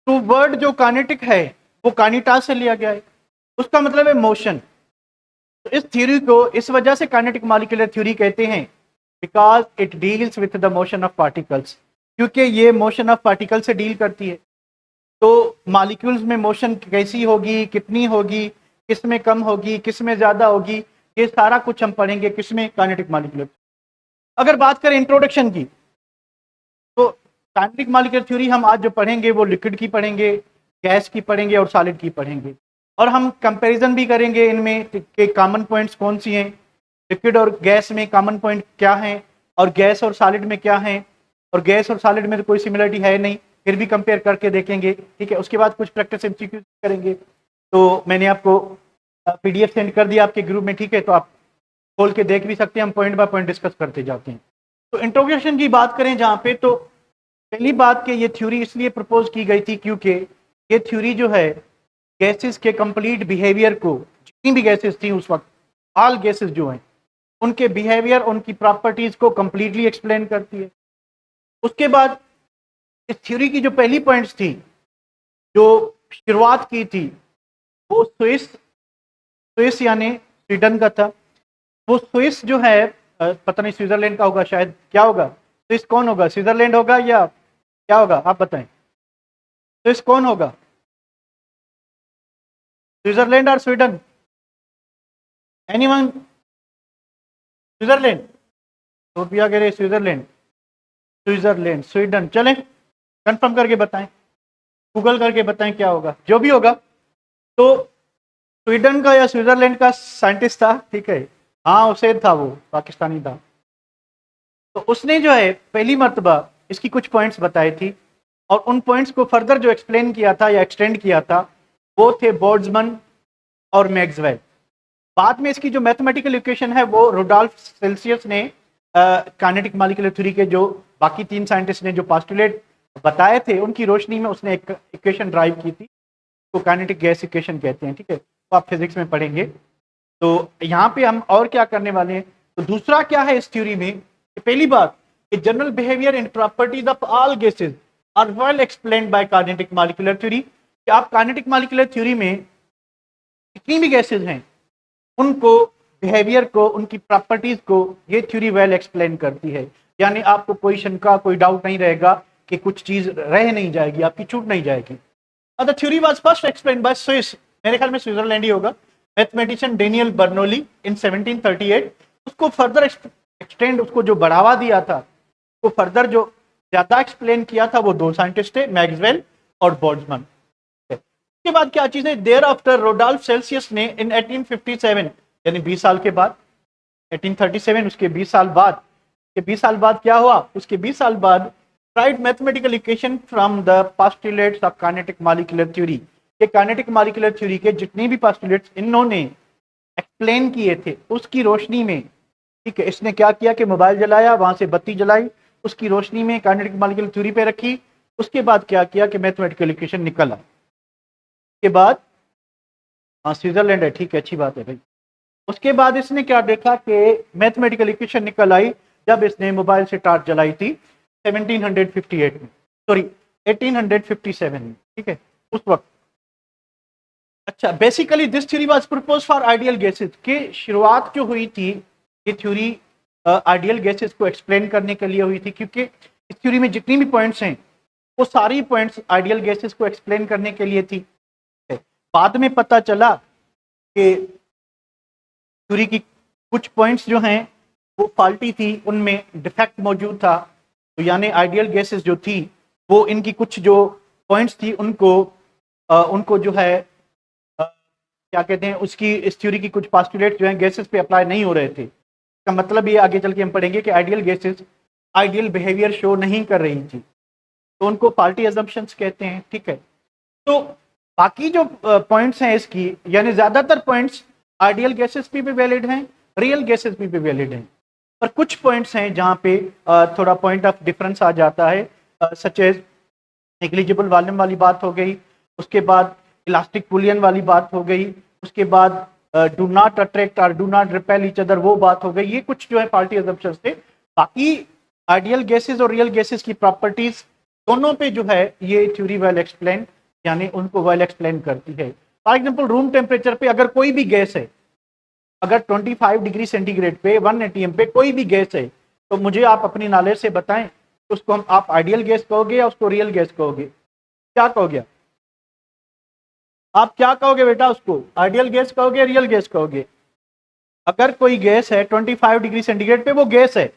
तो वर्ड जो काइनेटिक है वो काइनेटा से लिया गया है, उसका मतलब है मोशन। तो इस थ्योरी को इस वजह से काइनेटिक मॉलिक्यूलर थ्योरी कहते हैं, because it deals with the motion of particles, क्योंकि ये मोशन ऑफ पार्टिकल से डील करती है। तो मॉलिक्यूल्स में मोशन कैसी होगी, कितनी होगी, किस में कम होगी, किस में ज्यादा होगी, ये सारा कुछ हम पढ़ेंगे किसमें, काइनेटिक मॉलिक्यूलर। अगर बात करें इंट्रोडक्शन की, तो काइनेटिक मॉलिक्यूलर थ्योरी हम आज जो पढ़ेंगे वो लिक्विड की पढ़ेंगे, गैस की पढ़ेंगे और सॉलिड की पढ़ेंगे। और हम कंपैरिजन भी करेंगे इनमें के कॉमन पॉइंट्स कौन सी हैं, लिक्विड और गैस में कॉमन पॉइंट क्या हैं, और गैस और सॉलिड में क्या हैं, और गैस और सॉलिड में तो कोई सिमिलरिटी है नहीं, फिर भी कंपेयर करके देखेंगे। ठीक है, उसके बाद कुछ प्रैक्टिस एमसीक्यू करेंगे। तो मैंने आपको पीडीएफ सेंड कर दिया आपके ग्रुप में, ठीक है, तो आप खोल के देख भी सकते हैं, हम पॉइंट बाय पॉइंट डिस्कस करते जाते हैं। तो इंट्रोडक्शन की बात करें जहाँ पे, तो पहली बात कि ये थ्योरी इसलिए प्रपोज की गई थी क्योंकि ये थ्योरी जो है गैसेस के कंप्लीट बिहेवियर को, जितनी भी गैसेस थी उस वक्त, ऑल गैसेस जो हैं उनके बिहेवियर, उनकी प्रॉपर्टीज को कंप्लीटली एक्सप्लेन करती है। उसके बाद इस थ्योरी की जो पहली पॉइंट्स थी, जो शुरुआत की थी, वो स्विस यानी स्वीडन का था। वो स्विस जो है पता नहीं स्विट्जरलैंड का होगा शायद, क्या होगा, स्विस कौन होगा, स्विट्जरलैंड होगा या क्या होगा, आप बताएं, स्विस कौन होगा, स्विट्जरलैंड और स्वीडन, एनीवन, स्विट्जरलैंड, रुपया कह रहे स्विट्जरलैंड, स्विट्जरलैंड, स्वीडन, चलें कंफर्म करके बताएं, गूगल करके बताएं क्या होगा, जो भी होगा। तो स्वीडन का या स्विट्जरलैंड का साइंटिस्ट था, ठीक है, हाँ उसे था, वो पाकिस्तानी था। तो उसने जो है पहली मर्तबा इसकी कुछ पॉइंट्स बताए थी, और उन पॉइंट्स को फर्दर जो एक्सप्लेन किया था या एक्सटेंड किया था वो थे बोल्ट्जमैन और मैक्सवेल। बाद में इसकी जो मैथमेटिकल इक्वेशन है वो रुडोल्फ सेल्सियस ने काइनेटिक मॉलिक्यूलर थ्योरी के जो बाकी तीन साइंटिस्ट ने जो पोस्टुलेट बताए थे उनकी रोशनी में उसने एक इक्वेशन ड्राइव की थी, तो काइनेटिक गैस इक्वेशन कहते हैं। ठीक है, तो आप फिजिक्स में पढ़ेंगे। तो यहाँ पे हम और क्या करने वाले हैं, तो दूसरा क्या है इस थ्योरी में, पहली बात, general behaviour and properties of all gases are well explained by kinetic molecular theory. कि आप काइनेटिक मॉलिक्यूलर थ्योरी में जितनी भी गैसेज हैं उनको, बिहेवियर को, उनकी प्रॉपर्टीज को ये थ्योरी वेल एक्सप्लेन करती है। यानी आपको कोई शंका, कोई डाउट नहीं रहेगा कि कुछ चीज रह नहीं जाएगी, आपकी छूट नहीं जाएगी। The theory was first explained bye Swiss, मेरे ख्याल में स्विट्जरलैंड ही होगा, मैथमेटिशियन डेनियल बर्नौली इन 1738। उसको फर्दर एक्सटेंड, उसको जो बढ़ावा दिया था, उसको फर्दर जो ज्यादा एक्सप्लेन किया था वो दो साइंटिस्ट थे, मैक्सवेल और बोल्ट्जमैन। उसके बाद क्या चीज है, देयर आफ्टर रुडोल्फ सेल्सियस ने इन 1857 यानी 20 साल के बाद, 1837 उसके 20 साल बाद, के 20 साल बाद क्या हुआ, उसके 20 साल बाद tried mathematical equation from the postulates of kinetic molecular theory। ये काइनेटिक मॉलिक्यूलर थ्योरी के जितने भी पोस्टुलेट्स इन्होंने एक्सप्लेन किए थे उसकी रोशनी में, ठीक है, इसने क्या किया कि मोबाइल जलाया, वहां से बत्ती जलाई, उसकी रोशनी में काइनेटिक मॉलिक्यूलर थ्योरी पे रखी। उसके बाद क्या किया कि मैथमेटिकल इक्वेशन निकला। उसके बाद स्विट्जरलैंड है, ठीक है, अच्छी बात है भाई। उसके बाद इसने क्या देखा कि मैथमेटिकल इक्वेशन निकल आई जब इसने मोबाइल से टॉर्च जलाई थी 1758 में, सॉरी 1857 में, ठीक है, उस वक्त। अच्छा, basically this theory was propose for ideal gases, की शुरुआत जो हुई थी ये थ्योरी आइडियल गैसेस को एक्सप्लेन करने के लिए हुई थी, क्योंकि इस थ्योरी में जितनी भी पॉइंट्स हैं वो सारी पॉइंट्स आइडियल गैसेस को एक्सप्लेन करने के लिए थी। बाद में पता चला कि थ्योरी की कुछ पॉइंट्स जो हैं वो फॉल्टी थी, उनमें डिफेक्ट मौजूद था। तो यानी आइडियल गैसेस जो थी वो इनकी कुछ जो पॉइंट्स थी उनको जो है क्या कहते हैं, उसकी इस थ्योरी की कुछ पोस्टुलेट जो हैं गैसेस पे अप्लाई नहीं हो रहे थे। इसका मतलब ये आगे चल के हम पढ़ेंगे कि ideal gases ideal behaviour show नहीं कर रही थी, तो उनको फॉल्टी अजम्पशंस कहते हैं। ठीक है, तो बाकी जो पॉइंट्स हैं इसकी, यानी ज्यादातर पॉइंट्स आइडियल गैसेस पे भी वैलिड हैं, रियल गैसेस पे भी वैलिड हैं, पर कुछ पॉइंट्स हैं जहाँ पे थोड़ा पॉइंट ऑफ डिफरेंस आ जाता है, सच एज नेग्लिजिबल वॉल्यूम वाली बात हो गई, उसके बाद इलास्टिक बुलियन वाली बात हो गई, उसके बाद डू नॉट अट्रैक्ट और do not repel each other वो बात हो गई। ये कुछ जो है फॉल्टी अजम्पशंस थे। बाकी आइडियल गैसेस और रियल गैसेस की प्रॉपर्टीज दोनों पे जो है ये थ्योरी वेल एक्सप्लेन यानी उनको वेल एक्सप्लेन करती है। फॉर एग्जाम्पल रूम टेम्परेचर पे अगर कोई भी गैस है, अगर 25 डिग्री सेंटीग्रेड पे 1 एटीएम पे कोई भी गैस है, तो मुझे आप अपनी नॉलेज से बताएं उसको हम आप आइडियल गैस कहोगे या उसको रियल गैस कहोगे? क्या कहोगे आप क्या कहोगे बेटा? उसको आइडियल गैस कहोगे, रियल गैस कहोगे? अगर कोई गैस है 25 डिग्री सेंटीग्रेड पे, वो गैस है,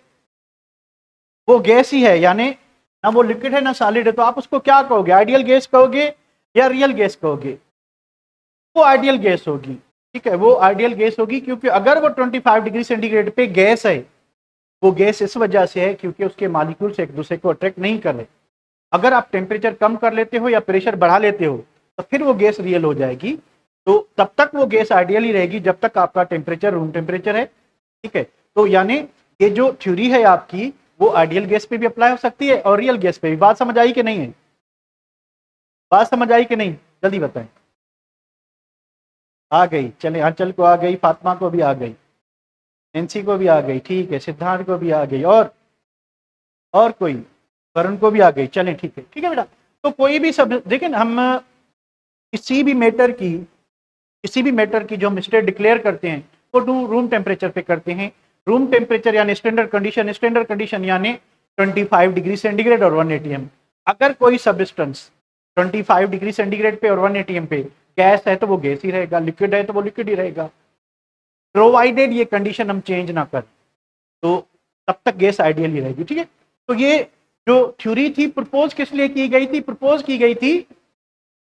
वो गैस ही है, यानी ना वो लिक्विड है ना सॉलिड है, तो आप उसको क्या कहोगे? आइडियल गैस कहोगे या रियल गैस कहोगे? वो आइडियल गैस होगी, ठीक है, वो आइडियल गैस होगी, क्योंकि अगर वो 25 डिग्री सेंटीग्रेड पे गैस है, वो गैस इस वजह से है क्योंकि उसके मॉलिक्यूल्स एक दूसरे को अट्रैक्ट नहीं कर रहे। अगर आप टेम्परेचर कम कर लेते हो या प्रेशर बढ़ा लेते हो तो फिर वो गैस रियल हो जाएगी। तो तब तक वो गैस आइडियल ही रहेगी जब तक आपका टेम्परेचर रूम टेम्परेचर है, ठीक है। तो यानी ये जो थ्योरी है आपकी, वो आइडियल गैस पे भी अप्लाई हो सकती है और रियल गैस पे भी। बात समझ आई कि नहीं है? बात समझ आई कि नहीं, जल्दी बताएं। आ गई, चले अंचल को आ गई, फातिमा को भी आ गई, नैन्सी को भी आ गई, ठीक है, सिद्धार्थ को भी आ गई, और कोई, वरुण को भी आ गई। चलें ठीक है, ठीक है बेटा। तो कोई भी सब देखें, हम किसी भी मैटर की जो हम स्टेट डिक्लेयर करते हैं वो रूम टेम्परेचर पे करते हैं। रूम टेम्परेचर यानी स्टैंडर्ड कंडीशन यानी 25 डिग्री सेंटीग्रेड और 1 एटीएम। अगर कोई सब्सटेंस 25 डिग्री सेंटीग्रेड पे और 1 एटीएम पे गैस है तो वो गैस ही रहेगा, लिक्विड है तो वो लिक्विड ही रहेगा, प्रोवाइडेड ये कंडीशन हम चेंज ना करें, तो तब तक गैस आइडियल ही रहेगी, ठीक है। तो ये जो थ्योरी थी प्रपोज किस लिए की गई थी? प्रपोज की गई थी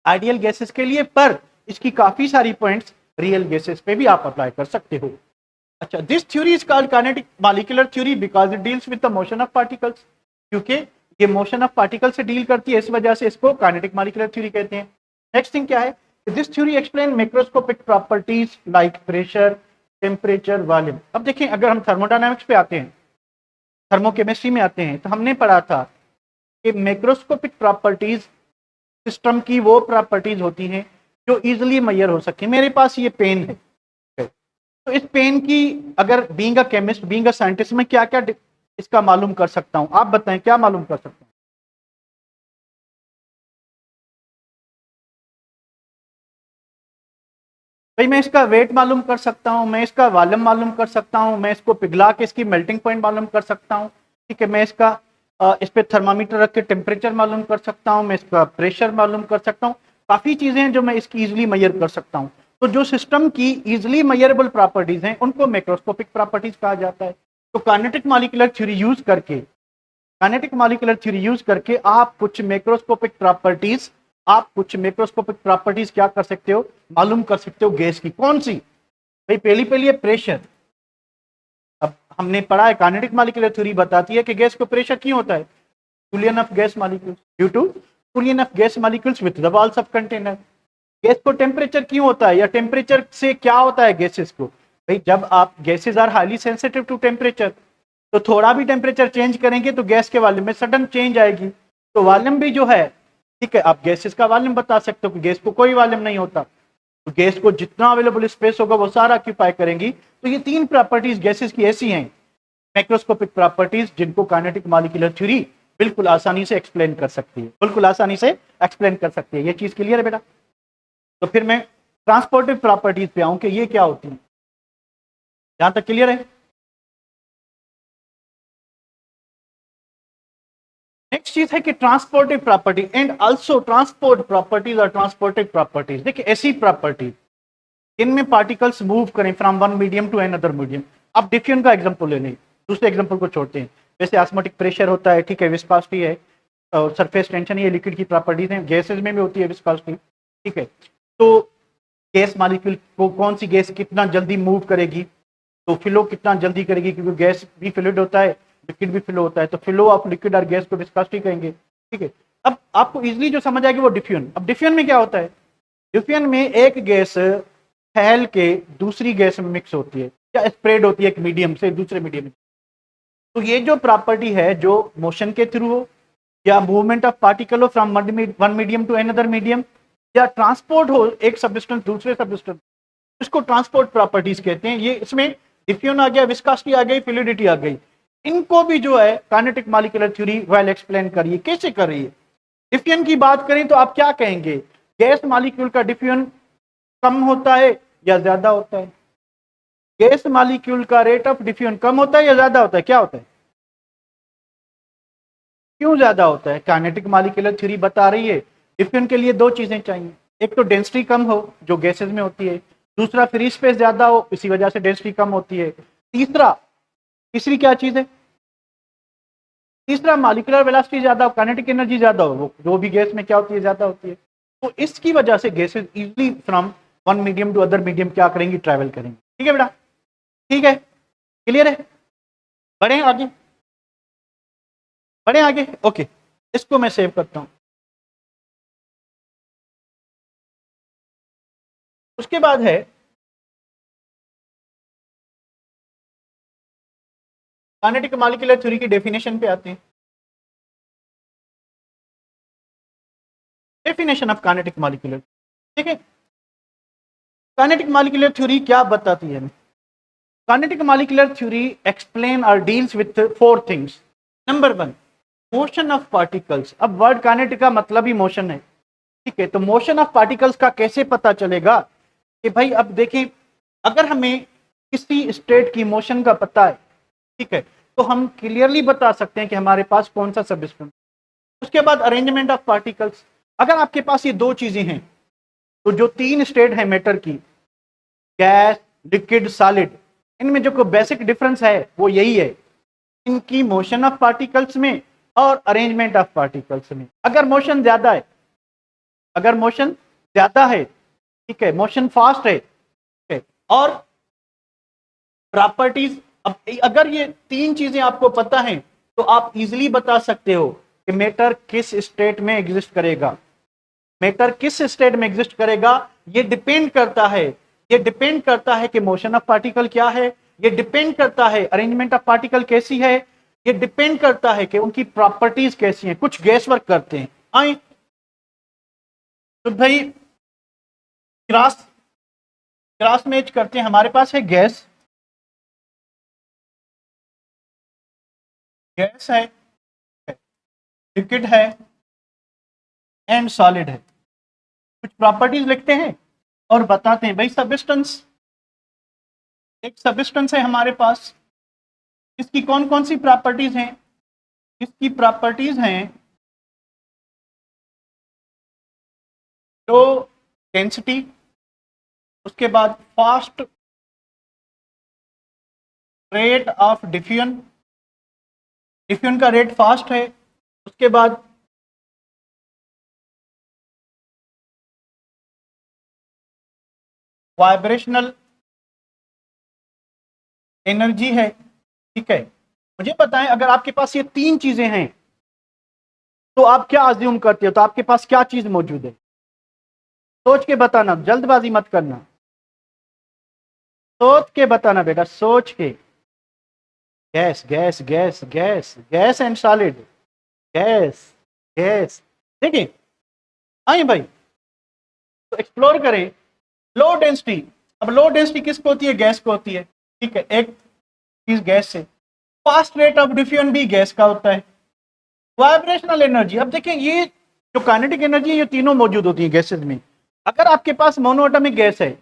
आइडियल गैसेस के लिए, पर इसकी काफी सारी पॉइंट्स रियल गैसेस पे भी आप अप्लाई कर सकते हो। अच्छा, this theory is called kinetic molecular theory because it deals with the motion of particles, क्योंकि ये मोशन ऑफ पार्टिकल से डील करती है, इस वजह से इसको काइनेटिक मॉलिक्यूलर थ्योरी कहते हैं। नेक्स्ट थिंग क्या है? This theory explain macroscopic properties like pressure, temperature, volume. अब देखें, अगर हम थर्मोडायनामिक्स पे आते हैं, थर्मोकेमिस्ट्री में आते हैं, तो हमने पढ़ा था कि मैक्रोस्कोपिक प्रॉपर्टीज सिस्टम की वो प्रॉपर्टीज होती हैं जो इजीली मेजर हो सके। मेरे पास ये पेन है, तो इस पेन की अगर being a chemist, being a scientist, में क्या क्या इसका मालूम कर सकता हूं? आप बताएं, क्या मालूम कर सकता हूं? भाई मैं इसका वेट मालूम कर सकता हूं, मैं इसका वॉल्यूम मालूम कर सकता हूं, मैं इसको पिघला के इसकी मेल्टिंग पॉइंट मालूम कर सकता हूं, ठीक है, मैं इसका इस पे थर्मामीटर रख के टेम्परेचर मालूम कर सकता हूं, मैं इसका प्रेशर मालूम कर सकता हूं। काफी चीजें हैं जो मैं इसकी इजीली मेजर कर सकता हूं। तो जो सिस्टम की इजीली मेजरेबल प्रॉपर्टीज हैं उनको मैक्रोस्कोपिक प्रॉपर्टीज कहा जाता है। तो काइनेटिक मॉलिक्यूलर थ्योरी यूज करके आप कुछ मैक्रोस्कोपिक प्रॉपर्टीज क्या कर सकते हो? मालूम कर सकते हो गैस की। कौन सी? भाई पहली है प्रेशर। अब हमने पढ़ा है काइनेटिक मॉलिक्यूलर थ्योरी बताती है कि गैस को प्रेशर क्यों होता है? Collision of gas molecules, due to collision of gas molecules with the walls of container. Gas को टेम्परेचर क्यों होता है, या टेम्परेचर से क्या होता है गैसेस को? भाई जब आप gases are highly sensitive to temperature, तो थोड़ा भी टेम्परेचर चेंज करेंगे तो गैस के वॉल्यूम में सडन चेंज आएगी। तो वॉल्यूम भी जो है, ठीक है, आप गैसेस का वॉल्यूम बता सकते हो कि गैस को कोई वॉल्यूम नहीं होता, तो गैस को जितना अवेलेबल स्पेस होगा वो सारा ऑक्यूपाई करेंगी। तो ये तीन प्रॉपर्टीज गैसेस की ऐसी हैं, मैक्रोस्कोपिक प्रॉपर्टीज, जिनको काइनेटिक मॉलिक्यूलर थ्योरी बिल्कुल आसानी से एक्सप्लेन कर सकती है, बिल्कुल आसानी से एक्सप्लेन कर सकती है। ये चीज क्लियर है बेटा? तो फिर मैं ट्रांसपोर्टिव प्रॉपर्टीज पे आऊं कि ये क्या होती है। यहां तक क्लियर है? नेक्स्ट चीज है कि transportive property and also transport properties और ट्रांसपोर्टिव प्रॉपर्टीज। देखिए ऐसी प्रॉपर्टी इनमें पार्टिकल्स मूव करें from one medium to another medium. अब डिफ्यूजन का एग्जांपल ले लें, दूसरे एग्जांपल को छोड़ते हैं। जैसे ऑस्मोटिक प्रेशर होता है, ठीक है, विस्कोसिटी है और सरफेस टेंशन, ये लिक्विड की प्रॉपर्टीज हैं। गैसेज में भी होती है विस्कोसिटी, ठीक है। तो गैस मॉलिक्यूल को कौन सी गैस कितना जल्दी मूव करेगी, तो फ्लो कितना जल्दी करेगी, क्योंकि गैस भी फ्लूइड होता है, लिक्विड भी फ्लो होता है, तो फ्लो ऑफ लिक्विड और गैस को विस्कोसिटी कहेंगे, ठीक है। अब आपको इजीली जो समझ आएगी वो डिफ्यूजन। अब डिफ्यूजन में क्या होता है? डिफ्यूजन में एक गैस फैल के दूसरी गैस में मिक्स होती है या स्प्रेड होती है एक मीडियम से दूसरे मीडियम में। तो ये जो प्रॉपर्टी है, जो मोशन के थ्रू हो या मूवमेंट ऑफ पार्टिकल हो from one medium to another medium, या ट्रांसपोर्ट हो एक सब्सटेंस दूसरे सब्सटेंस, इसको ट्रांसपोर्ट प्रॉपर्टीज कहते हैं। ये इसमें डिफ्यूजन आ गया, विस्कोसिटी आ गई, फ्लूइडिटी आ गई। इनको भी जो है kinetic molecular theory well explain करिए। कैसे कर रही है? डिफ्यूजन की बात करें तो आप क्या कहेंगे? गैस मॉलिक्यूल का डिफ्यूजन कम होता है या ज्यादा होता है? गैस मॉलिक्यूल का रेट ऑफ डिफ्यूजन कम होता है या ज्यादा होता है? क्या होता है? क्यों ज्यादा होता है? काइनेटिक मॉलिक्यूलर थ्योरी बता रही है डिफ्यूजन के लिए दो चीजें चाहिए, एक तो डेंसिटी कम हो जो गैसेज में होती है, दूसरा फ्री स्पेस ज्यादा हो, इसी वजह से डेंसिटी कम होती है, तीसरी क्या चीज है? तीसरा मॉलिक्यूलर वेलोसिटी ज्यादा हो, काइनेटिक एनर्जी ज्यादा हो, वो जो भी गैस में क्या होती है, ज्यादा होती है। तो इसकी वजह से gases easily from one medium to other medium क्या करेंगी? ट्रैवल करेंगे। ठीक है बेटा? ठीक है, क्लियर है? बढ़े आगे, बढ़े आगे। ओके, इसको मैं सेव करता हूं। उसके बाद है काइनेटिक मॉलिक्यूलर थ्योरी की डेफिनेशन पे आते हैं। डेफिनेशन ऑफ काइनेटिक मॉलिक्यूलर, ठीक है? काइनेटिक मॉलिक्यूलर थ्योरी क्या बताती है? काइनेटिक मॉलिक्यूलर थ्योरी एक्सप्लेन और deals with four things. Number one, motion of particles. अब वर्ड काइनेटिक का मतलब ही मोशन है, ठीक है? तो मोशन ऑफ पार्टिकल्स का कैसे पता चलेगा कि भाई, अब देखें, अगर हमें किसी स्टेट की मोशन का पता है, ठीक है, तो हम क्लियरली बता सकते हैं कि हमारे पास कौन सा सबस्टेंस। उसके बाद अरेंजमेंट ऑफ पार्टिकल्स। अगर आपके पास ये दो चीजें हैं, तो जो तीन स्टेट है मैटर की, गैस, लिक्विड, सॉलिड, इनमें जो बेसिक डिफरेंस है वो यही है, इनकी मोशन ऑफ पार्टिकल्स में और अरेंजमेंट ऑफ पार्टिकल्स में। अगर मोशन ज्यादा है, अगर मोशन ज्यादा है, ठीक है, मोशन फास्ट है, ठीक है, और प्रॉपर्टीज, अब अगर ये तीन चीजें आपको पता हैं तो आप इजीली बता सकते हो कि मैटर किस स्टेट में एग्जिस्ट करेगा। मैटर किस स्टेट में एग्जिस्ट करेगा ये डिपेंड करता है, ये डिपेंड करता है कि मोशन ऑफ पार्टिकल क्या है, ये डिपेंड करता है अरेंजमेंट ऑफ पार्टिकल कैसी है, ये डिपेंड करता है कि उनकी प्रॉपर्टीज कैसी हैं। कुछ गैस वर्क करते हैं, आए तो भाई क्रॉस क्रॉस मैच करते हैं। हमारे पास है गैस, गैस है, लिक्विड है एंड सॉलिड है। कुछ प्रॉपर्टीज लिखते हैं और बताते हैं। भाई सब्सटेंस, एक सब्सटेंस है हमारे पास, इसकी कौन कौन सी प्रॉपर्टीज हैं? इसकी प्रॉपर्टीज हैं तो डेंसिटी, उसके बाद fast rate of diffusion, diffusion का रेट फास्ट है, उसके बाद वाइब्रेशनल एनर्जी है, ठीक है। मुझे बताएं, अगर आपके पास ये तीन चीजें हैं तो आप क्या अज्यूम करते हो? तो आपके पास क्या चीज मौजूद है? सोच के बताना, जल्दबाजी मत करना, सोच के बताना बेटा, सोच के। Gas gas gas gas gas and solid, gas gas, ठीक है। आइए भाई, तो एक्सप्लोर करें लो डेंसिटी। अब लो डेंसिटी किसको होती है? गैस को होती है, ठीक है, एक चीज गैस से। फास्ट रेट ऑफ डिफ्यूजन भी गैस का होता है। वाइब्रेशनल एनर्जी, अब देखें, ये जो काइनेटिक एनर्जी है ये तीनों मौजूद होती है गैसेज में। अगर आपके पास मोनोएटॉमिक गैस है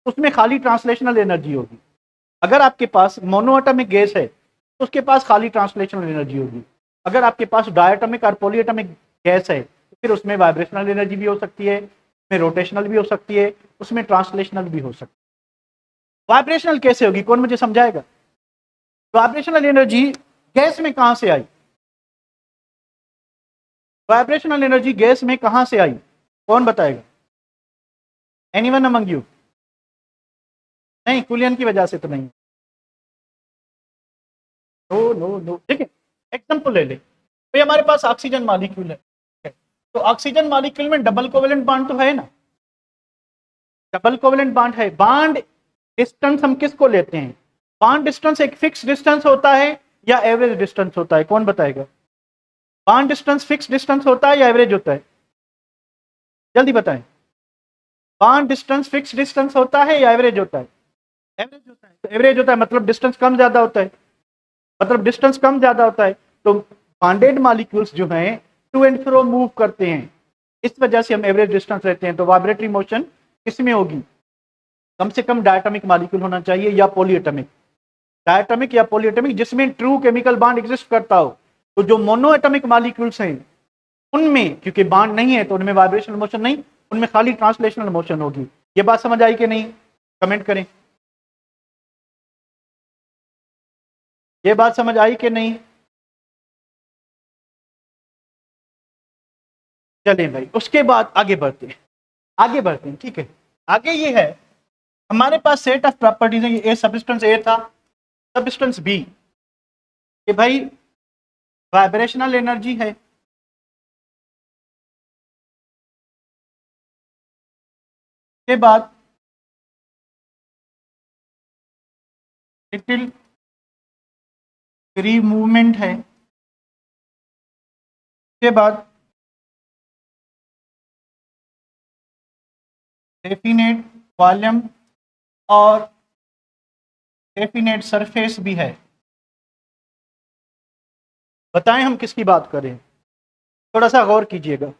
उसमें खाली ट्रांसलेशनल एनर्जी होगी। अगर आपके पास मोनोएटॉमिक गैस है तो उसके पास खाली ट्रांसलेशनल एनर्जी होगी। अगर आपके पास डायटोमिक और पॉलीएटॉमिक गैस है तो फिर उसमें वाइब्रेशनल एनर्जी भी हो सकती है, उसमें रोटेशनल भी हो सकती है, उसमें ट्रांसलेशनल भी हो सकती है। वाइब्रेशनल कैसे होगी? कौन मुझे समझाएगा? वाइब्रेशनल एनर्जी गैस में कहां से आई? वाइब्रेशनल एनर्जी गैस में कहां से आई? कौन बताएगा? Anyone among you? नहीं, कुलियन की वजह से तो नहीं। नो नो नो, ठीक है। एग्जांपल ले ले भाई, हमारे पास ऑक्सीजन मॉलिक्यूल है, तो ऑक्सीजन मॉलिक्यूल में डबल कोवेलेंट बॉन्ड तो है ना? डबल कोवेलेंट बॉन्ड है। बॉन्ड डिस्टेंस हम किसको लेते हैं? बॉन्ड डिस्टेंस एक फिक्स डिस्टेंस होता है या एवरेज डिस्टेंस होता है? कौन बताएगा? बॉन्ड डिस्टेंस फिक्स डिस्टेंस होता है या एवरेज होता है? जल्दी बताएं। बॉन्ड डिस्टेंस फिक्स डिस्टेंस होता है या एवरेज होता है? एवरेज होता है। तो एवरेज होता है मतलब डिस्टेंस कम ज्यादा होता है, मतलब डिस्टेंस कम ज्यादा होता है। तो बॉन्डेड मॉलिक्यूल्स जो हैं टू एंड फ्रो मूव करते हैं, इस वजह से हम एवरेज डिस्टेंस लेते हैं। तो वाइब्रेटरी मोशन किसमें होगी? कम से कम डायटोमिक मॉलिक्यूल होना चाहिए या पॉलीएटॉमिक। डायटोमिक या पॉलीएटॉमिक जिसमें ट्रू केमिकल बॉन्ड एग्जिस्ट करता हो। तो जो मोनोएटॉमिक मॉलिक्यूल्स हैं उनमें क्योंकि बॉन्ड नहीं है तो उनमें वाइब्रेशनल मोशन नहीं, उनमें खाली ट्रांसलेशनल मोशन होगी। ये बात समझ आई कि नहीं? कमेंट करें। ये बात समझ आई कि नहीं? चलिए भाई, उसके बाद आगे बढ़ते हैं। आगे बढ़ते हैं, ठीक है। आगे ये है, हमारे पास सेट ऑफ प्रॉपर्टीज है। ये सब्सटेंस ए था, सब्सटेंस बी कि भाई वाइब्रेशनल एनर्जी है, के बाद लिटिल फ्री मूवमेंट है, के बाद डेफिनेट वॉल्यूम और डेफिनेट सरफेस भी है। बताएं हम किसकी बात करें? थोड़ा सा गौर कीजिएगा,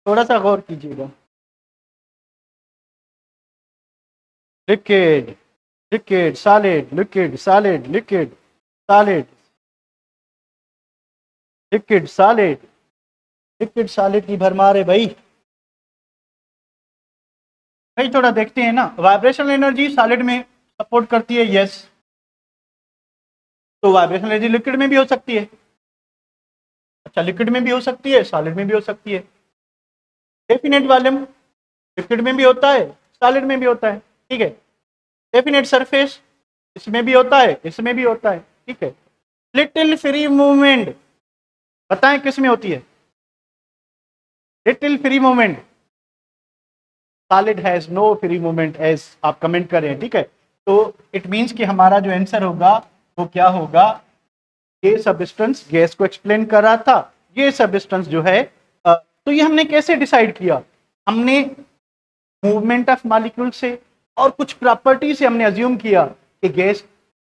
थोड़ा सा गौर कीजिएगा। Liquid, liquid solid, liquid solid, liquid solid, liquid solid, liquid solid की भरमार है भाई। भाई थोड़ा देखते हैं ना, वाइब्रेशनल एनर्जी सॉलिड में सपोर्ट करती है, यस। तो वाइब्रेशनल एनर्जी लिक्विड में भी हो सकती है। अच्छा, लिक्विड में भी हो सकती है, सॉलिड में भी हो सकती है। डेफिनेट वॉल्यूम लिक्विड में भी होता है, सॉलिड में भी होता है, ठीक है। डेफिनेट सरफेस इसमें भी होता है, इसमें भी होता है, ठीक है। लिटिल फ्री मूवमेंट बताएं किस में होती है? Little free movement, solid has no free movement as आप कमेंट करें, ठीक है। तो इट मींस कि हमारा जो आंसर होगा वो क्या होगा? ये सब्सटेंस गैस को एक्सप्लेन कर रहा था, ये सब्सटेंस जो है तो ये हमने कैसे डिसाइड किया? हमने मूवमेंट ऑफ मॉलिक्यूल से और कुछ प्रॉपर्टी से हमने अज्यूम किया कि गैस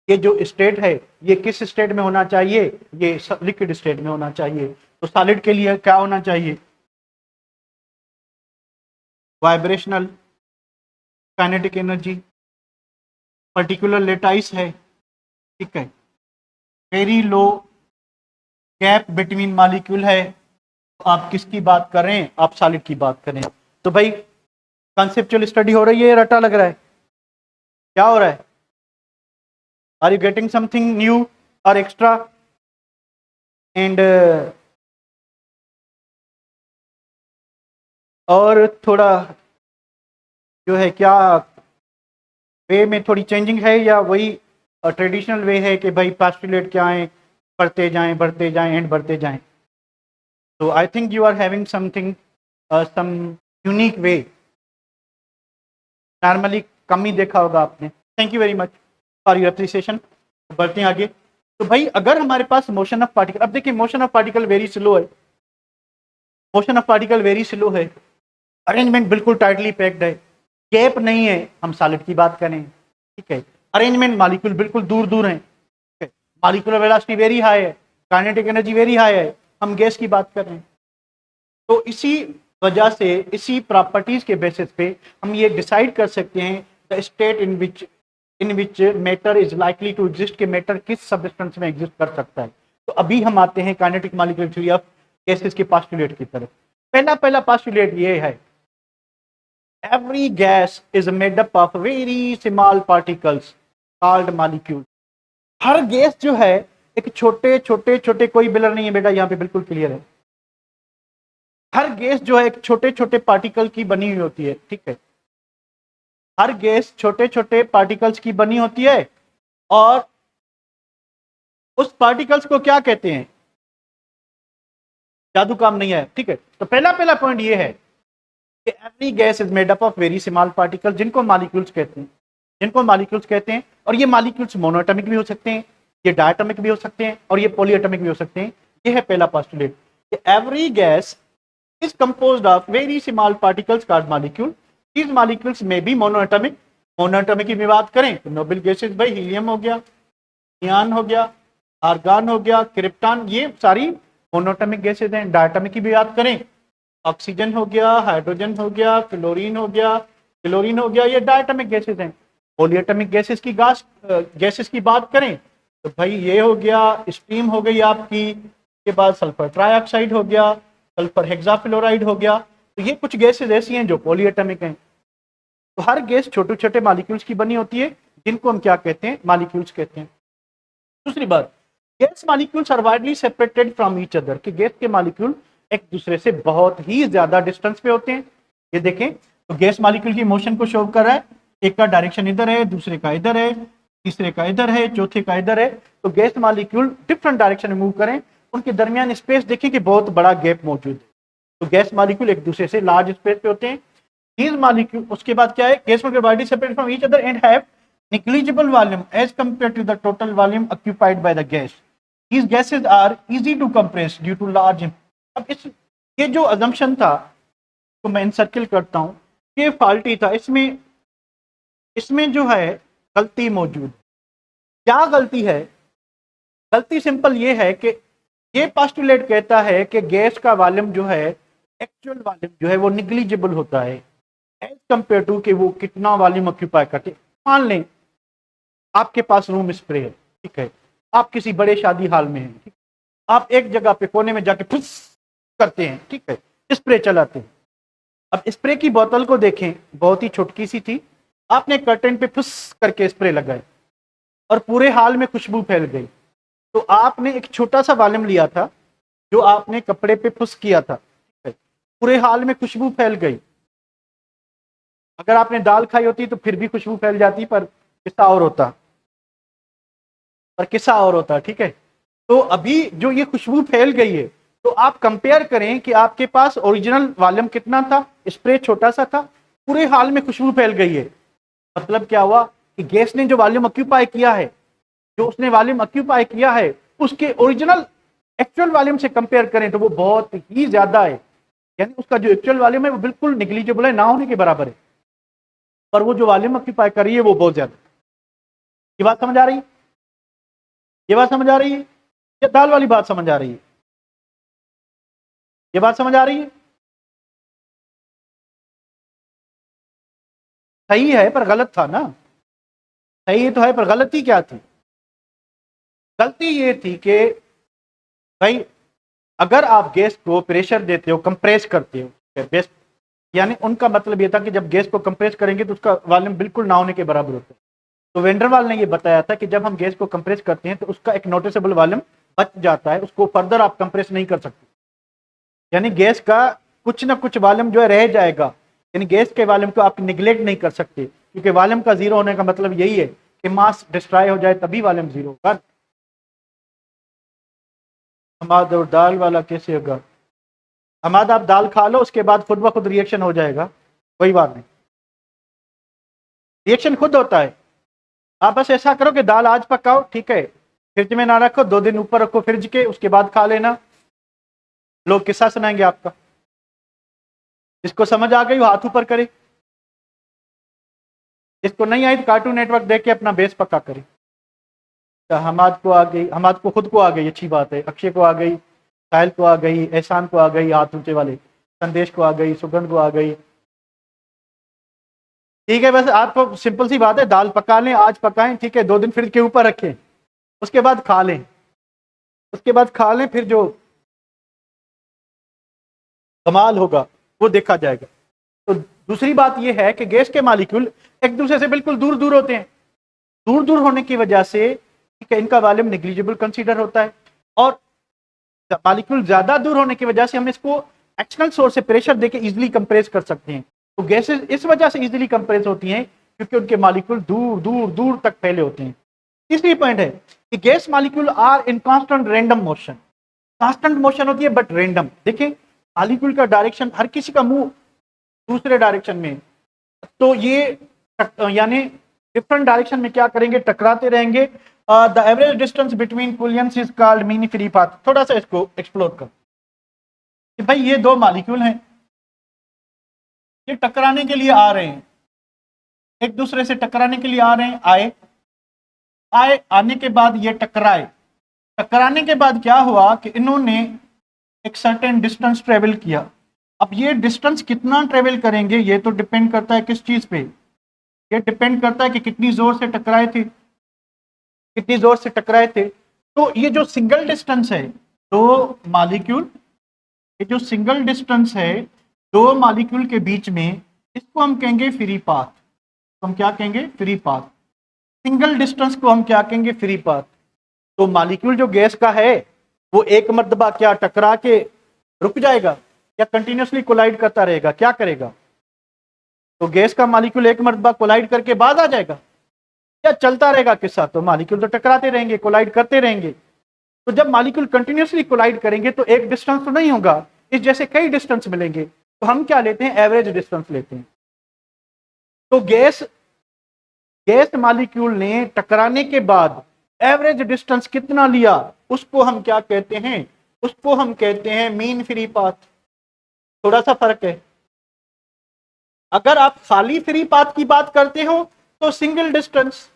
ये जो स्टेट है ये किस स्टेट में होना चाहिए? ये लिक्विड स्टेट में होना चाहिए। तो सॉलिड के लिए क्या होना चाहिए? Vibrational kinetic energy, particular lattice है, ठीक है। Very low gap between molecule है। आप किसकी बात कर रहे हैं? आप सॉलिड की बात करें। तो भाई कॉन्सेप्चुअल स्टडी हो रही है, रटा लग रहा है? क्या हो रहा है? Are you getting something new और एक्स्ट्रा? एंड और थोड़ा जो है क्या वे में थोड़ी चेंजिंग है या वही ट्रेडिशनल वे है कि भाई पास्टुलेट क्या है, बढ़ते जाएं बढ़ते जाएं एंड बढ़ते जाएं? तो I think you are having something some unique way, normally कम ही देखा होगा आपने। Thank you very much for your appreciation. बढ़ते हैं आगे। तो भाई अगर हमारे पास मोशन ऑफ पार्टिकल, अब देखिए motion of particle very slow है, motion of particle very slow है, अरेंजमेंट बिल्कुल टाइटली पैक्ड है, गैप नहीं है, हम सॉलिड की बात करें, ठीक है। अरेंजमेंट मॉलिक्यूल बिल्कुल दूर दूर हैं, ठीक है। मॉलिक्यूलर वेलोसिटी वेरी हाई है, काइनेटिक एनर्जी वेरी हाई है, हम गैस की बात कर रहे हैं। तो इसी वजह से इसी प्रॉपर्टीज के बेसिस पे हम ये डिसाइड कर सकते हैं the state in which matter is likely to exist, के मैटर किस सब्सटेंस में एग्जिस्ट कर सकता है। तो अभी हम आते हैं kinetic molecular theory of gases के पास्टुलेट की तरफ। पहला पास्टुलेट ये है, every gas is made up of very small particles called molecules। Her gas जो है एक छोटे छोटे छोटे, कोई बिलर नहीं है बेटा, यहाँ पे बिल्कुल क्लियर है। हर गैस जो है एक छोटे छोटे पार्टिकल की बनी हुई होती है, ठीक है। हर गैस छोटे छोटे पार्टिकल्स की बनी होती है और उस पार्टिकल्स को क्या कहते हैं? जादू काम नहीं है, ठीक है। तो पहला पॉइंट ये है कि every gas is made up of very small particle, जिनको मॉलिक्यूल्स कहते हैं, जिनको मॉलिक्यूल्स कहते हैं। और ये मॉलिक्यूल्स मोनोएटॉमिक भी हो सकते हैं, ये डायटोमिक भी हो सकते हैं और ये पॉलीएटॉमिक भी हो सकते हैं। ये है पहला पोस्टुलेट कि every gas is composed of very small particles called molecule. These molecules में बी मोनोएटॉमिक। मोनोएटॉमिक की भी बात करें तो नोबल गैसेस भाई हीलियम हो गया, नियॉन हो गया, आर्गन हो गया, क्रिप्टॉन, ये सारी मोनोटॉमिक गैसेज हैं। डायटॉमिक की भी बात करें, ऑक्सीजन हो गया, हाइड्रोजन हो गया, फ्लोरीन हो गया, क्लोरीन हो गया, ये डायटॉमिक गैसेज हैं। पॉलीएटॉमिक गैसेस की बात करें तो भाई ये हो गया, स्टीम हो गई आपकी, के बाद सल्फर ट्राइऑक्साइड हो गया, सल्फर हेक्साफ्लोराइड हो गया। तो ये कुछ गैसेज ऐसी हैं जो पॉलीएटॉमिक हैं। तो हर गैस छोटे छोटे मॉलिक्यूल्स की बनी होती है, जिनको हम क्या कहते हैं, मॉलिक्यूल्स कहते हैं। दूसरी बात, gas molecules are widely separated from each other, कि गैस के मॉलिक्यूल एक दूसरे से बहुत ही ज्यादा डिस्टेंस पे होते हैं। ये देखें, तो गैस मॉलिक्यूल की मोशन को शो कर रहा है, एक का डायरेक्शन इधर है, दूसरे का इधर है, तीसरे का इधर है, चौथे का इधर है। तो गैस मॉलिक्यूल डिफरेंट डायरेक्शन में मूव करें, उनके दरमियान स्पेस देखें कि बहुत बड़ा गैप मौजूद है। तो गैस मॉलिक्यूल एक दूसरे से लार्ज स्पेस पे होते हैं। These molecule, उसके बाद क्या है, gas molecule widely separate from each other and have negligible volume as compared to the total volume occupied by the gas. These gases are easy to compress due to large. अब इस ये जो assumption था, तो मैं incircle करता हूँ, ये फाल्टी था। इसमें जो है गलती मौजूद। क्या गलती है? गलती सिंपल ये है कि ये पोस्टुलेट कहता है कि गैस का वॉल्यूम जो है, एक्चुअल वॉल्यूम जो है वो निग्लिजिबल होता है एज कंपेयर टू कि वो कितना वॉल्यूम ऑक्यूपाई करते। मान लें आपके पास रूम स्प्रे है, ठीक है, आप किसी बड़े शादी हाल में हैं, ठीक, आप एक जगह पे कोने में जाके फुस करते हैं, ठीक है, स्प्रे चलाते हैं। अब स्प्रे की बोतल को देखें, बहुत ही छोटकी सी थी, आपने कर्टन पे फुस करके स्प्रे लगाए और पूरे हाल में खुशबू फैल गई। तो आपने एक छोटा सा वॉल्यूम लिया था जो आपने कपड़े पे फुस किया था, ठीक है, पूरे हाल में खुशबू फैल गई। अगर आपने दाल खाई होती तो फिर भी खुशबू फैल जाती, पर किस्सा और होता, ठीक है। तो अभी जो ये खुशबू फैल गई है, तो आप कंपेयर करें कि आपके पास ओरिजिनल वॉल्यूम कितना था, स्प्रे छोटा सा था, पूरे हाल में खुशबू फैल गई है। मतलब क्या हुआ कि गैस ने जो वॉल्यूम ऑक्यूपाई किया है, उसके ओरिजिनल एक्चुअल वॉल्यूम से कंपेयर करें तो वो बहुत ही ज्यादा है। यानी उसका जो एक्चुअल वॉल्यूम है वो बिल्कुल निग्लिजिबल है, ना होने के बराबर है, पर वो जो वॉल्यूम ऑक्यूपाई कर रही है वो बहुत ज्यादा। ये बात समझ आ रही है? ये बात समझ आ रही है या दाल वाली बात समझ आ रही है? ये बात समझ आ रही है? सही है पर गलत था ना। सही तो है पर गलती क्या थी? गलती ये थी कि भाई अगर आप गैस को प्रेशर देते हो, कंप्रेस करते हो, गैस, यानी उनका मतलब ये था कि जब गैस को कंप्रेस करेंगे तो उसका वॉल्यूम बिल्कुल ना होने के बराबर होता है। तो वेंडरवाल ने ये बताया था कि जब हम गैस को कंप्रेस करते हैं तो उसका एक नोटिसेबल वॉल्यूम बच जाता है, उसको फर्दर आप कंप्रेस नहीं कर सकते। यानी गैस का कुछ ना कुछ वॉल्यूम जो है रह जाएगा, यानी गैस के वॉल्यूम को आप निगलेक्ट नहीं कर सकते, क्योंकि वॉल्यूम का जीरो होने का मतलब यही है कि मास डिस्ट्रॉय हो जाए तभी वॉल्यूम जीरो होगा। हमाद और दाल वाला कैसे होगा? हमाद आप दाल खा लो, उसके बाद खुद ब खुद रिएक्शन हो जाएगा, कोई बात नहीं, रिएक्शन खुद होता है। आप बस ऐसा करो कि दाल आज पकाओ, ठीक है, फ्रिज में ना रखो, 2 दिन ऊपर रखो फ्रिज के, उसके बाद खा लेना। लोग किस्सा सुनाएंगे आपका। जिसको समझ आ गई वो हाथ ऊपर करे, जिसको नहीं आई तो कार्टून नेटवर्क देख के अपना बेस पक्का करे। तो हमाद को आ गई, हमाद को खुद को आ गई, अच्छी बात है। अक्षय को आ गई, साहिल को आ गई, एहसान को आ गई, हाथ ऊंचे वाले, संदेश को आ गई, सुगंध को आ गई, ठीक है। बस आपको सिंपल सी बात है, दाल पका लें, आज पकाएं, ठीक है, 2 दिन फ्रिज के ऊपर रखें, उसके बाद खा लें, फिर जो कमाल होगा वो देखा जाएगा। तो दूसरी बात यह है कि गैस के मॉलिक्यूल एक दूसरे से बिल्कुल दूर दूर होते हैं। दूर दूर होने की वजह से, ठीक है, इनका वॉल्यूम निग्लिजिबल कंसीडर होता है, और मॉलिक्यूल ज्यादा दूर होने की वजह से हम इसको एक्सटर्नल सोर्स से प्रेशर देके इजीली कंप्रेस कर सकते हैं। तो गैसेस इस वजह से इजीली कंप्रेस होती हैं क्योंकि उनके मॉलिक्यूल दूर दूर दूर तक फैले होते हैं। तीसरी पॉइंट है कि gas molecule are in constant random motion. Constant motion होती है बट रैंडम। देखिए मॉलिक्यूल का डायरेक्शन, हर किसी का मूव दूसरे डायरेक्शन में, तो ये यानी डिफरेंट डायरेक्शन में क्या करेंगे, टकराते रहेंगे। The average distance between collisions is called mean free path. थोड़ा सा इसको एक्सप्लोर कर कि भाई ये 2 मॉलिक्यूल हैं, ये टकराने के लिए आ रहे हैं, एक दूसरे से टकराने के लिए आ रहे हैं, आए, आने के बाद ये टकराए। टकराने के बाद क्या हुआ कि इन्होंने एक सर्टेन डिस्टेंस ट्रेवल किया। अब ये डिस्टेंस कितना ट्रेवल करेंगे ये तो डिपेंड करता है किस चीज पे, ये डिपेंड करता है कि कितनी जोर से टकराए थे, कितनी जोर से टकराए थे। तो ये जो सिंगल डिस्टेंस है दो मॉलिक्यूल, ये जो सिंगल डिस्टेंस है दो मॉलिक्यूल के बीच में, इसको हम कहेंगे फ्री पाथ। तो हम क्या कहेंगे? Free path. सिंगल डिस्टेंस को हम क्या कहेंगे? Free path. तो मॉलिक्यूल जो गैस का है वो एक मर्तबा क्या टकरा के रुक जाएगा या कंटिन्यूसली कोलाइड करता रहेगा? क्या करेगा? तो गैस का मॉलिक्यूल एक मर्तबा कोलाइड करके बाद आ जाएगा या चलता रहेगा किस्सा? तो मॉलिक्यूल तो टकराते रहेंगे, कोलाइड करते रहेंगे। तो जब मॉलिक्यूल कंटिन्यूसली कोलाइड करेंगे तो एक डिस्टेंस तो नहीं होगा, इस जैसे कई डिस्टेंस मिलेंगे। तो हम क्या लेते हैं? एवरेज डिस्टेंस लेते हैं। तो गैस मॉलिक्यूल ने टकराने के बाद एवरेज डिस्टेंस कितना लिया उसको हम क्या कहते हैं? उसको हम कहते हैं मीन फ्री पाथ। थोड़ा सा फर्क है। अगर आप खाली फ्री पाथ की बात करते हो तो सिंगल डिस्टेंस,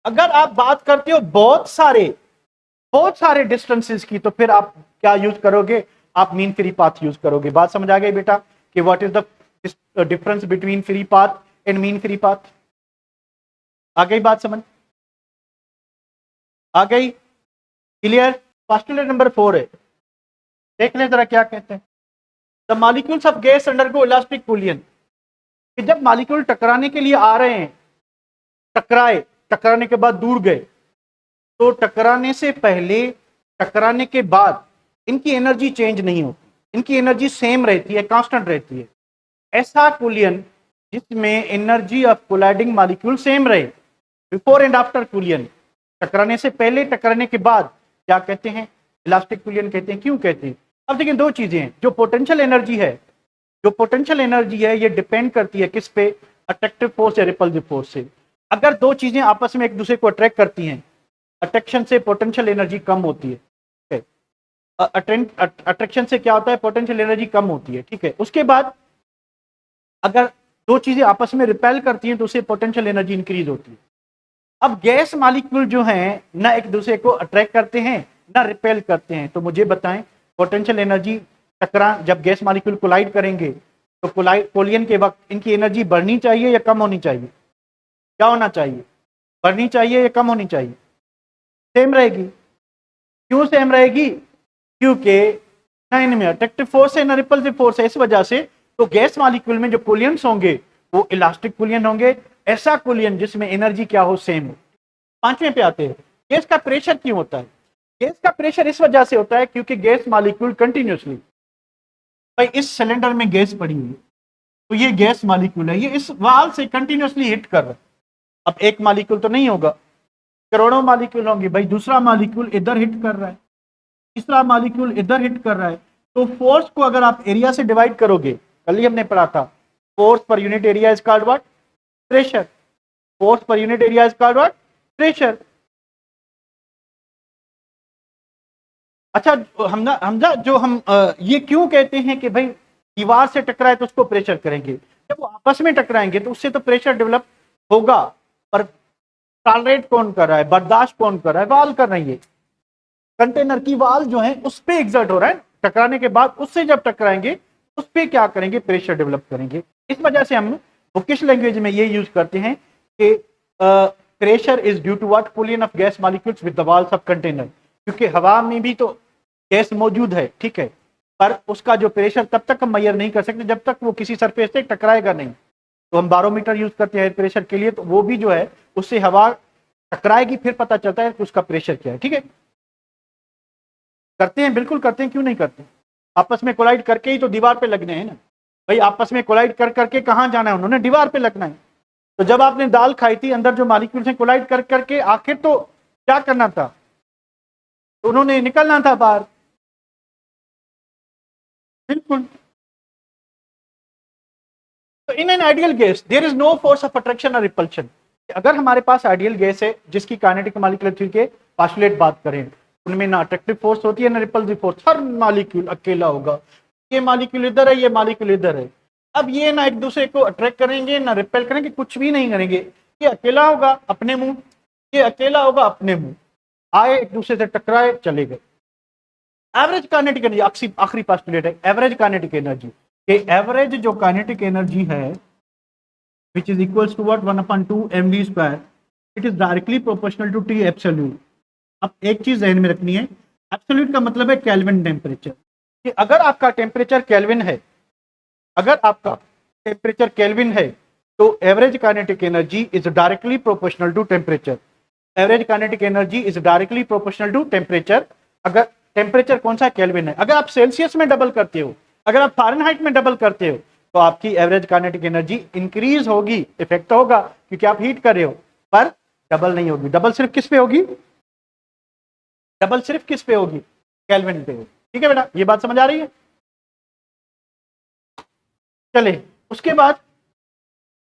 अगर आप बात करते हो बहुत सारे डिस्टेंसेस की तो फिर आप क्या यूज करोगे? आप मीन फ्री पाथ यूज करोगे। बात समझ आ गई बेटा कि what is the difference between free path and mean free path? आ गई बात समझ? आ गई? क्लियर? पोस्टुलेट नंबर 4 है, देख लें जरा क्या कहते हैं। The molecules of gas undergo elastic collision. कि जब मॉलिक्यूल टकराने के लिए आ रहे हैं, टकराने के बाद दूर गए, तो टकराने से पहले, टकराने के बाद इनकी एनर्जी चेंज नहीं होती, इनकी एनर्जी सेम रहती है, कांस्टेंट रहती है। ऐसा कूलियन जिसमें energy of colliding molecule same रहे बिफोर एंड आफ्टर कूलियन, टकराने से पहले टकराने के बाद, क्या कहते हैं? इलास्टिक कूलियन कहते हैं। क्यों कहते हैं? अब देखिए दो चीजें हैं। जो पोटेंशियल एनर्जी है ये डिपेंड करती है किस पे? अट्रैक्टिव फोर्स या रिपल्सिव फोर्स से। अगर दो चीजें आपस में एक दूसरे को अट्रैक्ट करती हैं, अट्रैक्शन से पोटेंशियल एनर्जी कम होती है। अट्रैक्शन से क्या होता है? पोटेंशियल एनर्जी कम होती है। ठीक है। उसके बाद अगर दो चीजें आपस में रिपेल करती हैं तो उससे पोटेंशियल एनर्जी इंक्रीज होती है। अब गैस मॉलिक्यूल जो हैं ना एक दूसरे को अट्रैक्ट करते हैं ना रिपेल करते हैं। तो मुझे बताएं पोटेंशियल एनर्जी जब गैस मॉलिक्यूल कोलाइड करेंगे तो कोलियन के वक्त इनकी एनर्जी बढ़नी चाहिए या कम होनी चाहिए? क्या होना चाहिए? बढ़नी चाहिए या कम होनी चाहिए? सेम रहेगी। क्यों सेम रहेगी? क्योंकि ना इनमें अट्रैक्टिव फोर्स है ना रिपल्सिव फोर्स है। इस वजह से तो गैस मॉलिक्यूल में जो कोलियंस होंगे वो इलास्टिक कोलियन होंगे, ऐसा कोलियन जिसमें एनर्जी क्या हो? सेम हो। पांचवें पे आते हैं, गैस का प्रेशर क्यों होता है? गैस का प्रेशर इस वजह से होता है क्योंकि गैस मॉलिक्यूल कंटिन्यूसली, भाई इस सिलेंडर में गैस पड़ी हुई है तो ये गैस मॉलिक्यूल है, ये इस वाल से कंटिन्यूसली हिट कर रहा है। अब एक मॉलिक्यूल तो नहीं होगा, करोड़ों मॉलिक्यूल होंगे। भाई दूसरा मॉलिक्यूल इधर हिट कर रहा है, तीसरा मॉलिक्यूल इधर हिट कर रहा है। तो फोर्स को अगर आप एरिया से डिवाइड करोगे, कल ही हमने पढ़ा था, force per unit area is called what? Pressure. Force per unit area is called what? Pressure. अच्छा हमजा जो हम ये क्यों कहते हैं कि भाई दीवार से टकराए तो उसको प्रेशर करेंगे? जब वो आपस में टकराएंगे तो उससे तो प्रेशर डेवलप होगा, पर टॉलरेट कौन कर रहा है, बर्दाश्त कौन कर रहा है? वाल कर रही है। कंटेनर की वाल जो है उस पर एग्जर्ट हो रहा है टकराने के बाद, उससे जब टकराएंगे उस पर क्या करेंगे? प्रेशर डेवलप करेंगे। इस वजह से हम बुकिश लैंग्वेज में ये यूज करते हैं कि pressure is due to what? Collision of gas molecules with the walls of container. क्योंकि हवा में भी तो गैस मौजूद है, ठीक है, पर उसका जो प्रेशर तब तक हम मेजर नहीं कर सकते जब तक वो किसी सरफेस से टकराएगा नहीं। तो हम बारोमीटर यूज करते हैं एयर प्रेशर के लिए, तो वो भी जो है उससे हवा टकराएगी फिर पता चलता है कि उसका प्रेशर क्या है। ठीक है, करते हैं, बिल्कुल करते हैं, क्यों नहीं करते? आपस में कोलाइड करके ही तो दीवार पे लगने हैं ना भाई। आपस में कोलाइड कर करके कहाँ जाना है? उन्होंने दीवार पे लगना है। तो जब आपने दाल खाई थी, अंदर जो मॉलिक्यूल्स हैं कोलाइड कर करके आखिर तो क्या करना था? तो उन्होंने निकलना था बाहर। बिल्कुल। तो in an ideal gas there is no force of attraction और रिपल्शन। अगर हमारे पास आइडियल गैस है जिसकी काइनेटिक मॉलिक्यूलर थ्योरी के पोस्टुलेट बात करें, उनमें ना अट्रैक्टिव फोर्स होती है ना रिपल्सिव फोर्स, हर मॉलिक्यूल अकेला होगा। ये मॉलिक्यूल इधर है, ये मॉलिक्यूल इधर है। अब ये ना एक दूसरे को अट्रैक्ट करेंगे ना रिपेल करेंगे, कुछ भी नहीं करेंगे। ये अकेला होगा अपने मुंह, ये अकेला होगा अपने मुंह, आए एक दूसरे से टकराए चले गए। एवरेज काइनेटिक एनर्जी, आखिरी पोस्टुलेट है एवरेज काइनेटिक एनर्जी, कि एवरेज जो काइनेटिक एनर्जी है which is equals to what 1/2 mv square, it is directly proportional to T absolute. अब एक चीज ध्यान में रखनी है, एब्सोल्यूट का मतलब है केल्विन टेम्परेचर, कि अगर आपका टेम्परेचर केल्विन है, अगर आपका टेम्परेचर केल्विन है तो average kinetic energy is directly proportional to temperature, average kinetic energy is directly proportional to temperature. अगर टेम्परेचर कौन सा केल्विन है, अगर आप सेल्सियस में डबल करते हो, अगर आप फारेनहाइट में डबल करते हो तो आपकी एवरेज काइनेटिक एनर्जी इंक्रीज होगी, इफेक्ट होगा क्योंकि आप हीट कर रहे हो, पर डबल नहीं होगी। डबल सिर्फ किस पे होगी, डबल सिर्फ किस पे होगी, केल्विन पे होगी। ठीक है बेटा, ये बात समझ आ रही है। चले उसके बाद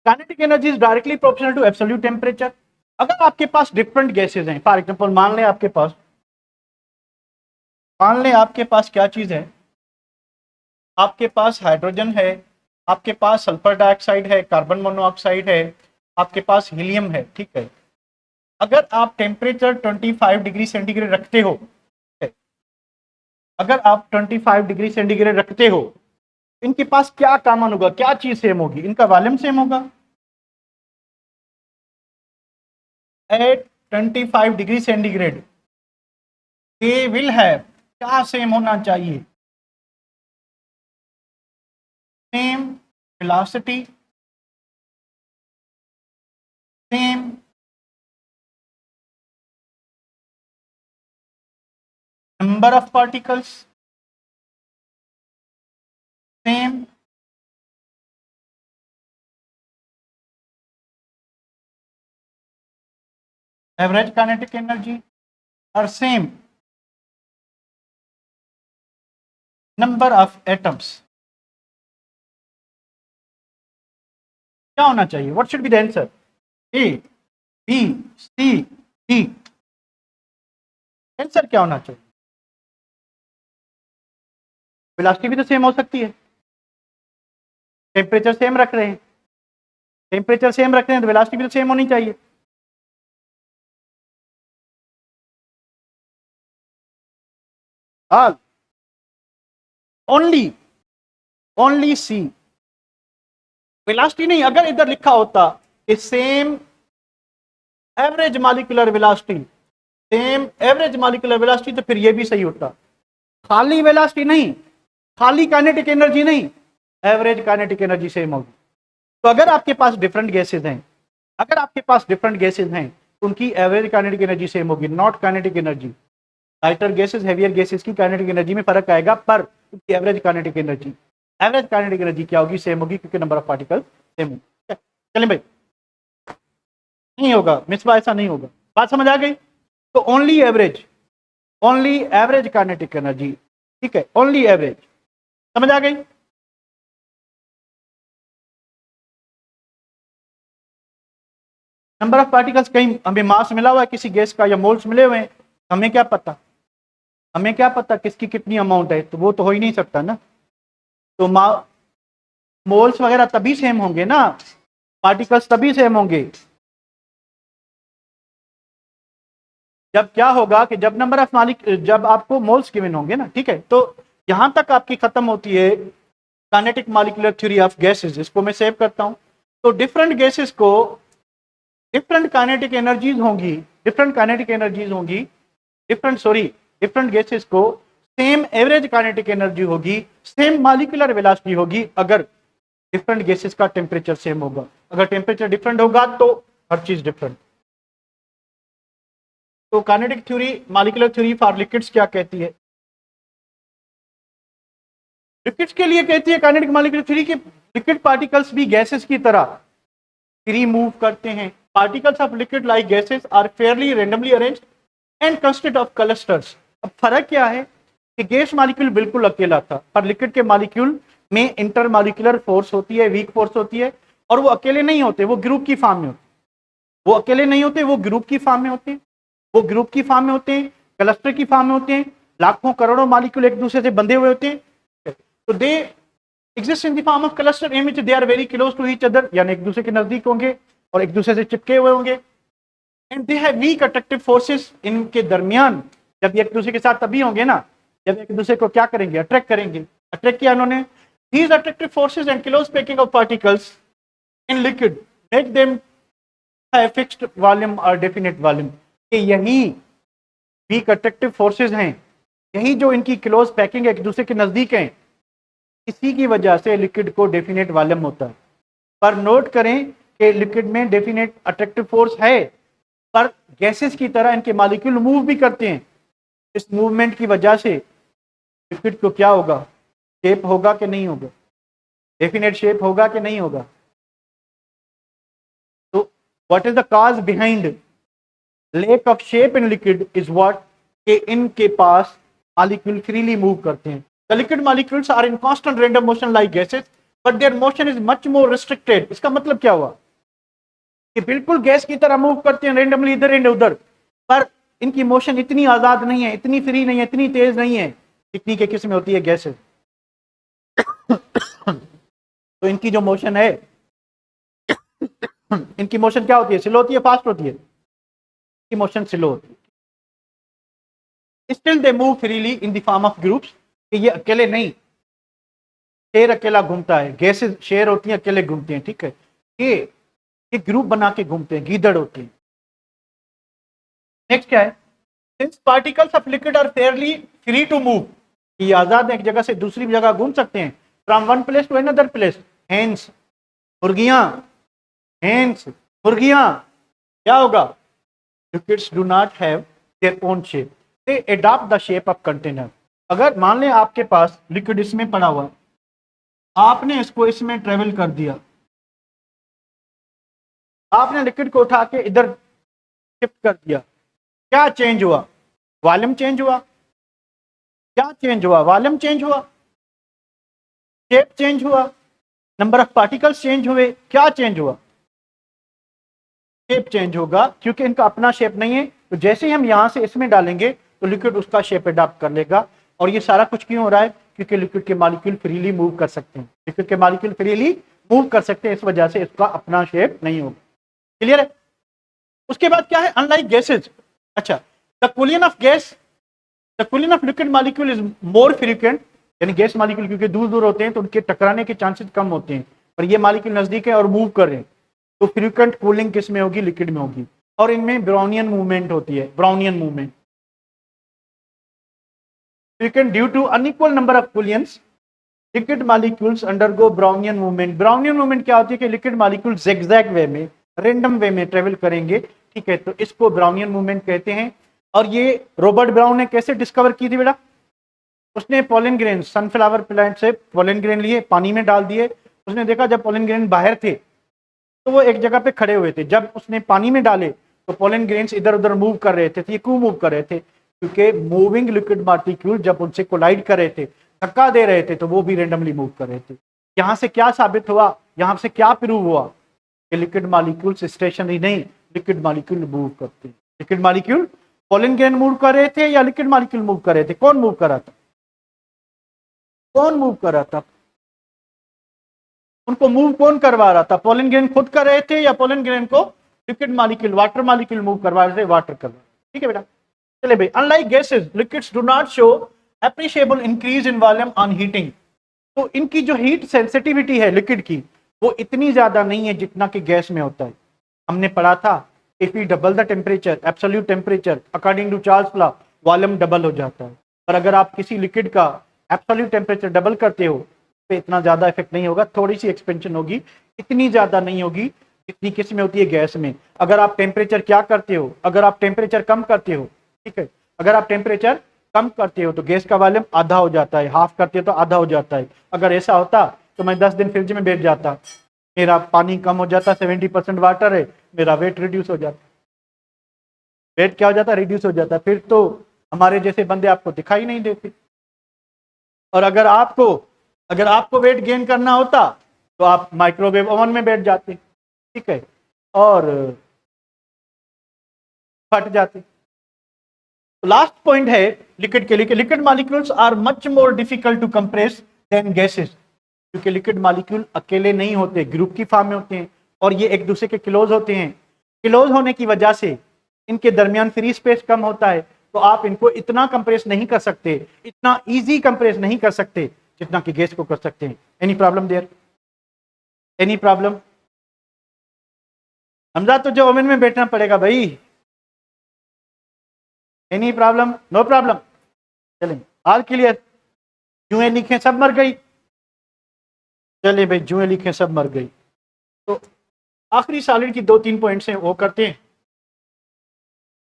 kinetic energy is directly proportional to absolute temperature. अगर आपके पास डिफरेंट गैसेज हैं, फॉर एग्जांपल मान लें आपके पास क्या चीज है, आपके पास हाइड्रोजन है, आपके पास सल्फर डाइऑक्साइड है, कार्बन मोनोऑक्साइड है, आपके पास हीलियम है। ठीक है, अगर आप टेम्परेचर 25 डिग्री सेंटीग्रेड रखते हो, अगर आप 25 डिग्री सेंटीग्रेड रखते हो, इनके पास क्या कॉमन होगा, क्या चीज सेम होगी, इनका वॉल्यूम सेम होगा। At 25 degree centigrade they will have, क्या सेम होना चाहिए, same velocity, same number of particles, same average kinetic energy और सेम नंबर ऑफ एटम्स। क्या होना चाहिए, what should be the answer, A B C D, answer क्या होना चाहिए। वेलोसिटी भी तो सेम हो सकती है, टेम्परेचर सेम रख रहे हैं, टेम्परेचर सेम रख रहे हैं तो वेलोसिटी भी तो सेम होनी चाहिए। ऑल ओनली सी, वेलोसिटी नहीं। अगर इधर लिखा होता कि same average molecular velocity, same average molecular velocity, तो फिर ये भी सही होता। खाली वेलोसिटी नहीं, खाली काइनेटिक एनर्जी नहीं, एवरेज काइनेटिक एनर्जी सेम होगी। तो अगर आपके पास डिफरेंट गैसेज हैं, अगर आपके पास डिफरेंट गैसेज हैं, उनकी एवरेज काइनेटिक एनर्जी सेम होगी, not kinetic energy. Lighter gases heavier gases की काइनेटिक एनर्जी में फर्क आएगा, पर उनकी एवरेज काइनेटिक एनर्जी क्या होगी, सेम होगी, क्योंकि नंबर ऑफ पार्टिकल सेम होगी। चलें भाई, नहीं होगा मिसबा, ऐसा नहीं होगा, बात समझ आ गई। तो ओनली एवरेज काइनेटिक एनर्जी, ठीक है, ओनली एवरेज, समझ आ गई। नंबर ऑफ पार्टिकल्स, कहीं हमें मास मिला हुआ है किसी गैस का या मोल्स मिले हुए हैं, हमें क्या पता, किसकी कितनी अमाउंट है, तो वो तो हो ही नहीं सकता ना। तो मोल्स वगैरह तभी सेम होंगे ना, पार्टिकल्स तभी सेम होंगे जब क्या होगा कि जब नंबर ऑफ जब आपको मोल्स गिवन होंगे ना। ठीक है, तो यहां तक आपकी खत्म होती है kinetic molecular theory of gases. इसको मैं सेव करता हूं। तो डिफरेंट गैसेस को डिफरेंट काइनेटिक एनर्जीज होंगी, डिफरेंट गैसेस को सेम एवरेज काइनेटिक एनर्जी होगी, सेम मॉलिक्यूलर वेलोसिटी होगी, अगर डिफरेंट गैसेस का टेम्परेचर सेम होगा। अगर टेम्परेचर डिफरेंट होगा तो हर चीज डिफरेंट। तो kinetic theory, molecular theory for liquids क्या कहती है, लिक्विड्स के लिए कहती है काइनेटिक मॉलिक्यूलर थ्योरी कि लिक्विड पार्टिकल्स भी गैसेस की तरह फ्री मूव करते हैं। Particles of liquid like gases are fairly randomly arranged and constitute of clusters. अब फर्क क्या है कि गैस मॉलिक्यूल बिल्कुल अकेला था, पर लिक्विड के मॉलिक्यूल में इंटरमॉलिक्यूलर फोर्स होती है, वीक फोर्स होती है, और वो अकेले नहीं होते, वो ग्रुप की फॉर्म में होते, वो अकेले नहीं होते, वो ग्रुप की फॉर्म में होते हैं, क्लस्टर की फॉर्म में होते हैं, लाखों करोड़ों मॉलिक्यूल एक दूसरे से बंधे हुए होते हैं। तो they exist in the form of cluster in which they are very close to each other, यानी एक दूसरे के नजदीक होंगे और एक दूसरे से चिपके हुए होंगे। And they have week attractive forces, इनके दरमियान जब ये एक दूसरे के साथ तभी होंगे ना जब एक दूसरे को क्या करेंगे, अट्रैक्ट करेंगे। अट्रैक्ट किया उन्होंने, these attractive forces and close packing of particles in liquid make them fixed volume और डेफिनेट वॉल्यूम। कि यही वीक अट्रैक्टिव फोर्सेज हैं, यही जो इनकी क्लोज पैकिंग एक दूसरे के नजदीक हैं, इसी की वजह से लिक्विड को डेफिनेट वॉल्यूम होता है। पर नोट करें कि लिक्विड में डेफिनेट अट्रैक्टिव फोर्स है, पर गैसेस की तरह इनके मॉलिक्यूल मूव भी करते हैं। इस मूवमेंट की वजह से लिक्विड को क्या होगा, शेप होगा कि नहीं होगा, डेफिनेट शेप होगा कि नहीं होगा। तो what is the cause behind lack of shape in liquid is what, कि इनके पास मॉलिक्यूल फ्रीली मूव करते हैं। The liquid molecules are in constant random motion like gases but their motion is much more restricted. इसका मतलब क्या हुआ कि बिल्कुल गैस की तरह मूव करते हैं रैंडमली इधर एंड उधर, पर इनकी मोशन इतनी आजाद नहीं है, इतनी फ्री नहीं है, इतनी तेज नहीं है जितनी के किस में होती है, गैसेस। तो इनकी जो मोशन है, इनकी मोशन क्या होती है, स्लो होती है, फास्ट होती है, इनकी मोशन स्लो होती है। Still they move freely in the form of groups, कि ये अकेले नहीं, शेर अकेला घूमता है, गैसेस शेर होती हैं अकेले घूमते हैं, ठीक है, ये ग्रुप बना के घूमते हैं, गीदड़ होती है। नेक्स्ट क्या है, since particles of liquid are fairly free to move, ये आजाद एक जगह से दूसरी जगह घूम सकते हैं, from one place to another place. Hence मुर्गियां, हेंस मुर्गियां, क्या होगा, liquids do not have their own shape, they adopt the shape of container. अगर मान लें आपके पास लिक्विड इसमें पड़ा हुआ, आपने इसको इसमें ट्रेवल कर दिया, आपने लिक्विड को उठा के इधर शिफ्ट कर दिया, क्या चेंज हुआ, वॉल्यूम चेंज हुआ। क्या चेंज हुआ, वॉल्यूम चेंज हुआ, शेप चेंज हुआ, नंबर ऑफ पार्टिकल्स चेंज हुए। क्या चेंज हुआ, शेप चेंज होगा, क्योंकि इनका अपना शेप नहीं है। तो जैसे ही हम यहां से इसमें डालेंगे तो लिक्विड उसका शेप अडॉप्ट कर लेगा। और ये सारा कुछ क्यों हो रहा है, क्योंकि लिक्विड के मॉलिक्यूल फ्रीली मूव कर सकते हैं, लिक्विड के मॉलिक्यूल फ्रीली मूव कर सकते हैं, इस वजह से इसका अपना शेप नहीं होगा। क्लियर है। उसके बाद क्या है, अनलाइक गैसेज, अच्छा, the cooling of gas, the cooling of liquid molecule is more frequent, यानी गैस मॉलिक्यूल क्योंकि दूर दूर होते हैं तो उनके टकराने के चांसेस कम होते हैं, पर ये मॉलिक्यूल नजदीक है और मूव कर रहे हैं, तो फ्रीक्वेंट कूलिंग किस में होगी, लिक्विड में होगी। और इनमें ब्राउनियन मूवमेंट होती है, Brownian movement frequent due to unequal number of collisions, liquid molecules undergo Brownian movement. Brownian movement क्या होती है कि लिक्विड मॉलिक्यूल ज़िगज़ैग वे में, रैंडम वे में ट्रेवल करेंगे, ठीक है, तो इसको ब्राउनियन मूवमेंट कहते हैं। और ये रॉबर्ट ब्राउन ने कैसे डिस्कवर की थी बेटा, उसने पोलन ग्रेन, सनफ्लावर प्लांट से पोलन ग्रेन लिए, पानी में डाल दिए, उसने देखा जब पोलन ग्रेन बाहर थे तो वो एक जगह पे खड़े हुए थे, जब उसने पानी में डाले तो पोलन ग्रेन्स इधर उधर मूव कर रहे थे। तो ये क्यों मूव कर रहे थे, क्योंकि मूविंग लिक्विड मॉलिक्यूल जब उनसे कोलाइड कर रहे थे, धक्का दे रहे थे, तो वो भी रेंडमली मूव कर रहे थे। यहाँ से क्या साबित हुआ, यहाँ से क्या प्रूव हुआ कि लिक्विड मॉलिक्यूल्स स्टेशनरी नहीं, लिक्विड मॉलिक्यूल मूव करते हैं। Liquid molecule pollen grain move कर रहे थे या लिक्विड मॉलिक्यूल मूव कर रहे थे, कौन मूव कर रहा था, कौन मूव कर रहा था, उनको मूव कौन करवा रहा था, पोलन ग्रेन खुद कर रहे थे या पोलन ग्रेन को liquid molecule, water molecule move करवा रहे थे, वाटर कर रहे थे। ठीक है बेटा, चले भाई, unlike gases liquids do not show appreciable increase in volume on heating. तो इनकी जो हीट सेंसिटिविटी है लिक्विड की, वो इतनी ज्यादा नहीं है जितना कि गैस में होता है। हमने पढ़ा था if you double the temperature, absolute temperature according to Charles law, volume double हो जाता है। पर अगर आप किसी लिक्विड का एब्सोल्यूट टेम्परेचर डबल करते हो पे इतना ज्यादा इफेक्ट नहीं होगा, थोड़ी सी एक्सपेंशन होगी, इतनी ज्यादा नहीं होगी जितनी किस में होती है, गैस में। अगर आप टेम्परेचर क्या करते हो, अगर आप टेम्परेचर कम करते हो, ठीक है, अगर आप टेम्परेचर कम करते हो तो गैस का वॉल्यूम आधा हो जाता है, हाफ करते हो तो आधा हो जाता है। अगर ऐसा होता तो मैं 10 दिन फ्रिज में बैठ जाता, मेरा पानी कम हो जाता, 70% वाटर है, मेरा वेट रिड्यूस हो जाता, वेट क्या हो जाता, रिड्यूस हो जाता, फिर तो हमारे जैसे बंदे आपको दिखाई नहीं देते। और अगर आपको वेट गेन करना होता तो आप माइक्रोवेव ओवन में बैठ जाते, ठीक है, और फट जाते। लास्ट पॉइंट है लिक्विड के लिए, liquid molecules are much more difficult to compress than gases, क्योंकि लिक्विड मॉलिक्यूल अकेले नहीं होते, ग्रुप की फॉर्म में होते हैं और ये एक दूसरे के क्लोज होते हैं। क्लोज होने की वजह से इनके दरमियान फ्री स्पेस कम होता है, तो आप इनको इतना कंप्रेस नहीं कर सकते, इतना इजी कंप्रेस नहीं कर सकते जितना कि गैस को कर सकते हैं। Any problem there? Any problem? Hamza तो जो ओवन में बैठना पड़ेगा भाई। Any problem? No problem. चलें, ऑल क्लियर? जुएं लिखें सब मर गई। चले भाई, जुएं लिखें सब मर गई। तो आखिरी सॉलिड की 2-3 पॉइंट्स हैं वो करते हैं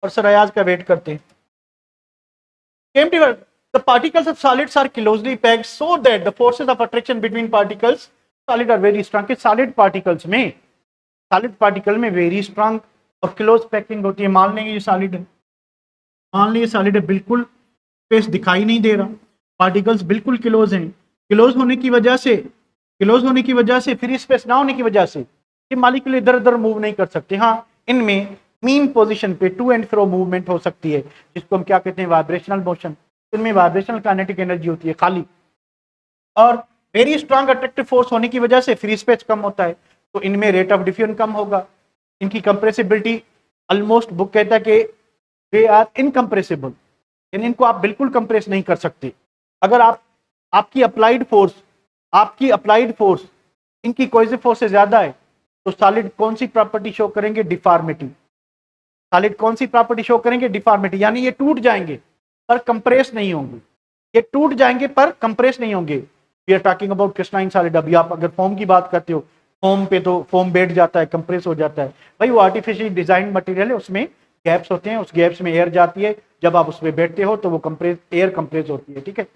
और सर अयाज का वेट करते हैं। KMT, the particles of solids are closely packed so that the forces of attraction between particles solid are very strong। कि solid particle में very strong और close packing होती है। मान लेंगे ये solid है, मान लीजिए solid है, बिल्कुल स्पेस दिखाई नहीं दे रहा, पार्टिकल्स बिल्कुल क्लोज हैं। क्लोज होने की वजह से फ्री स्पेस ना होने की वजह से ये मॉलिक्यूल इधर उधर मूव नहीं कर सकते। हाँ, इनमें मीन पोजीशन पे टू एंड फ्रो मूवमेंट हो सकती है, जिसको हम क्या कहते हैं, वाइब्रेशनल मोशन। इनमें वाइब्रेशनल काइनेटिक एनर्जी होती है खाली, और वेरी स्ट्रांग अट्रैक्टिव फोर्स होने की वजह से फ्री स्पेस कम होता है, तो इनमें रेट ऑफ डिफ्यूजन कम होगा। इनकी कंप्रेसिबिलिटी ऑलमोस्ट, बुक कहता है कि दे आर इनकम्प्रेसिबल, यानी इनको आप बिल्कुल कंप्रेस नहीं कर सकते। अगर आपकी अप्लाइड फोर्स इनकी कोई फोर्स से ज्यादा है तो सॉलिड कौन सी प्रॉपर्टी शो करेंगे, डिफॉर्मिटी। सॉलिड कौन सी प्रॉपर्टी शो करेंगे, डिफॉर्मिटी, यानी ये टूट जाएंगे पर कंप्रेस नहीं होंगे। ये टूट जाएंगे पर कंप्रेस नहीं होंगे। We are talking about crystalline solid. अभी आप अगर फॉर्म की बात करते हो, फॉर्म पे तो फॉर्म बैठ जाता है, कंप्रेस हो जाता है भाई। वो आर्टिफिशियल डिजाइन मटेरियल है, उसमें गैप्स होते हैं, उस गैप्स में एयर जाती है, जब आप उस पर बैठते हो तो वो एयर कंप्रेस होती है, ठीक है।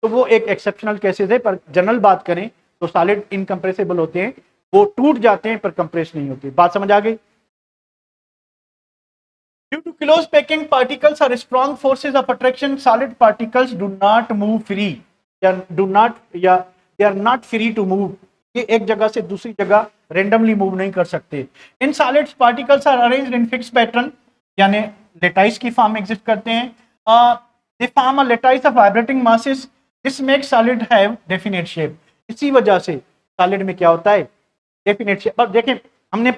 तो वो एक एक्सेप्शनल केसेस है, पर जनरल बात करें तो सॉलिड इनकम्प्रेसिबल होते हैं, वो टूट जाते हैं पर कंप्रेस नहीं होते। बात समझ आ गई? Due to close packing, particles are strong forces of attraction. Solid particles do not move free, या they are not free to move। ये एक जगह से दूसरी जगह रेंडमली मूव नहीं कर सकते। In solids particles are arranged in fixed pattern, यानी लेटाइस की फॉर्म एग्जिस्ट करते हैं। They form a lattice of vibrating masses, this makes solid have definite shape. इसी वजह से सॉलिड में क्या होता है, डेफिनेट शेप। अब देखें, हमने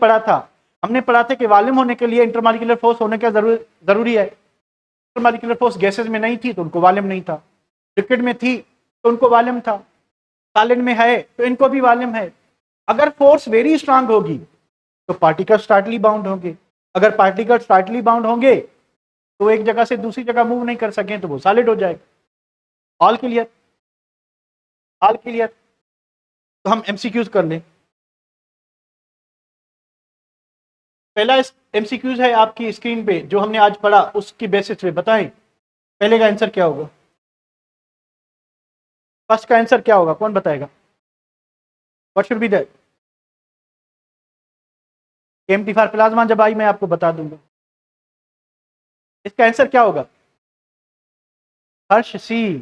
पढ़ा था कि वॉल्यूम होने के लिए इंटरमॉलिक्यूलर फोर्स होने का जरूरी है। इंटरमॉलिक्यूलर फोर्स गैसेस में नहीं थी तो उनको वॉल्यूम नहीं था, लिक्विड में थी तो उनको वॉल्यूम था, सॉलिड में है तो इनको भी वॉल्यूम है। अगर फोर्स वेरी स्ट्रांग होगी तो पार्टिकल्स टाइटली बाउंड होंगे। अगर पार्टिकल्स टाइटली बाउंड होंगे तो एक जगह से दूसरी जगह मूव नहीं कर सकें तो वो सॉलिड हो जाएगा। All clear? All clear? तो हम एमसीक्यूज कर लें। पहला एमसीक्यूज है आपकी स्क्रीन पे, जो हमने आज पढ़ा उसकी बेसिस पे बताएं पहले का आंसर क्या होगा। फर्स्ट का आंसर क्या होगा, कौन बताएगा? What should B that? KMT for plasma जब आई मैं आपको बता दूंगा। इसका आंसर क्या होगा? हर्ष सी,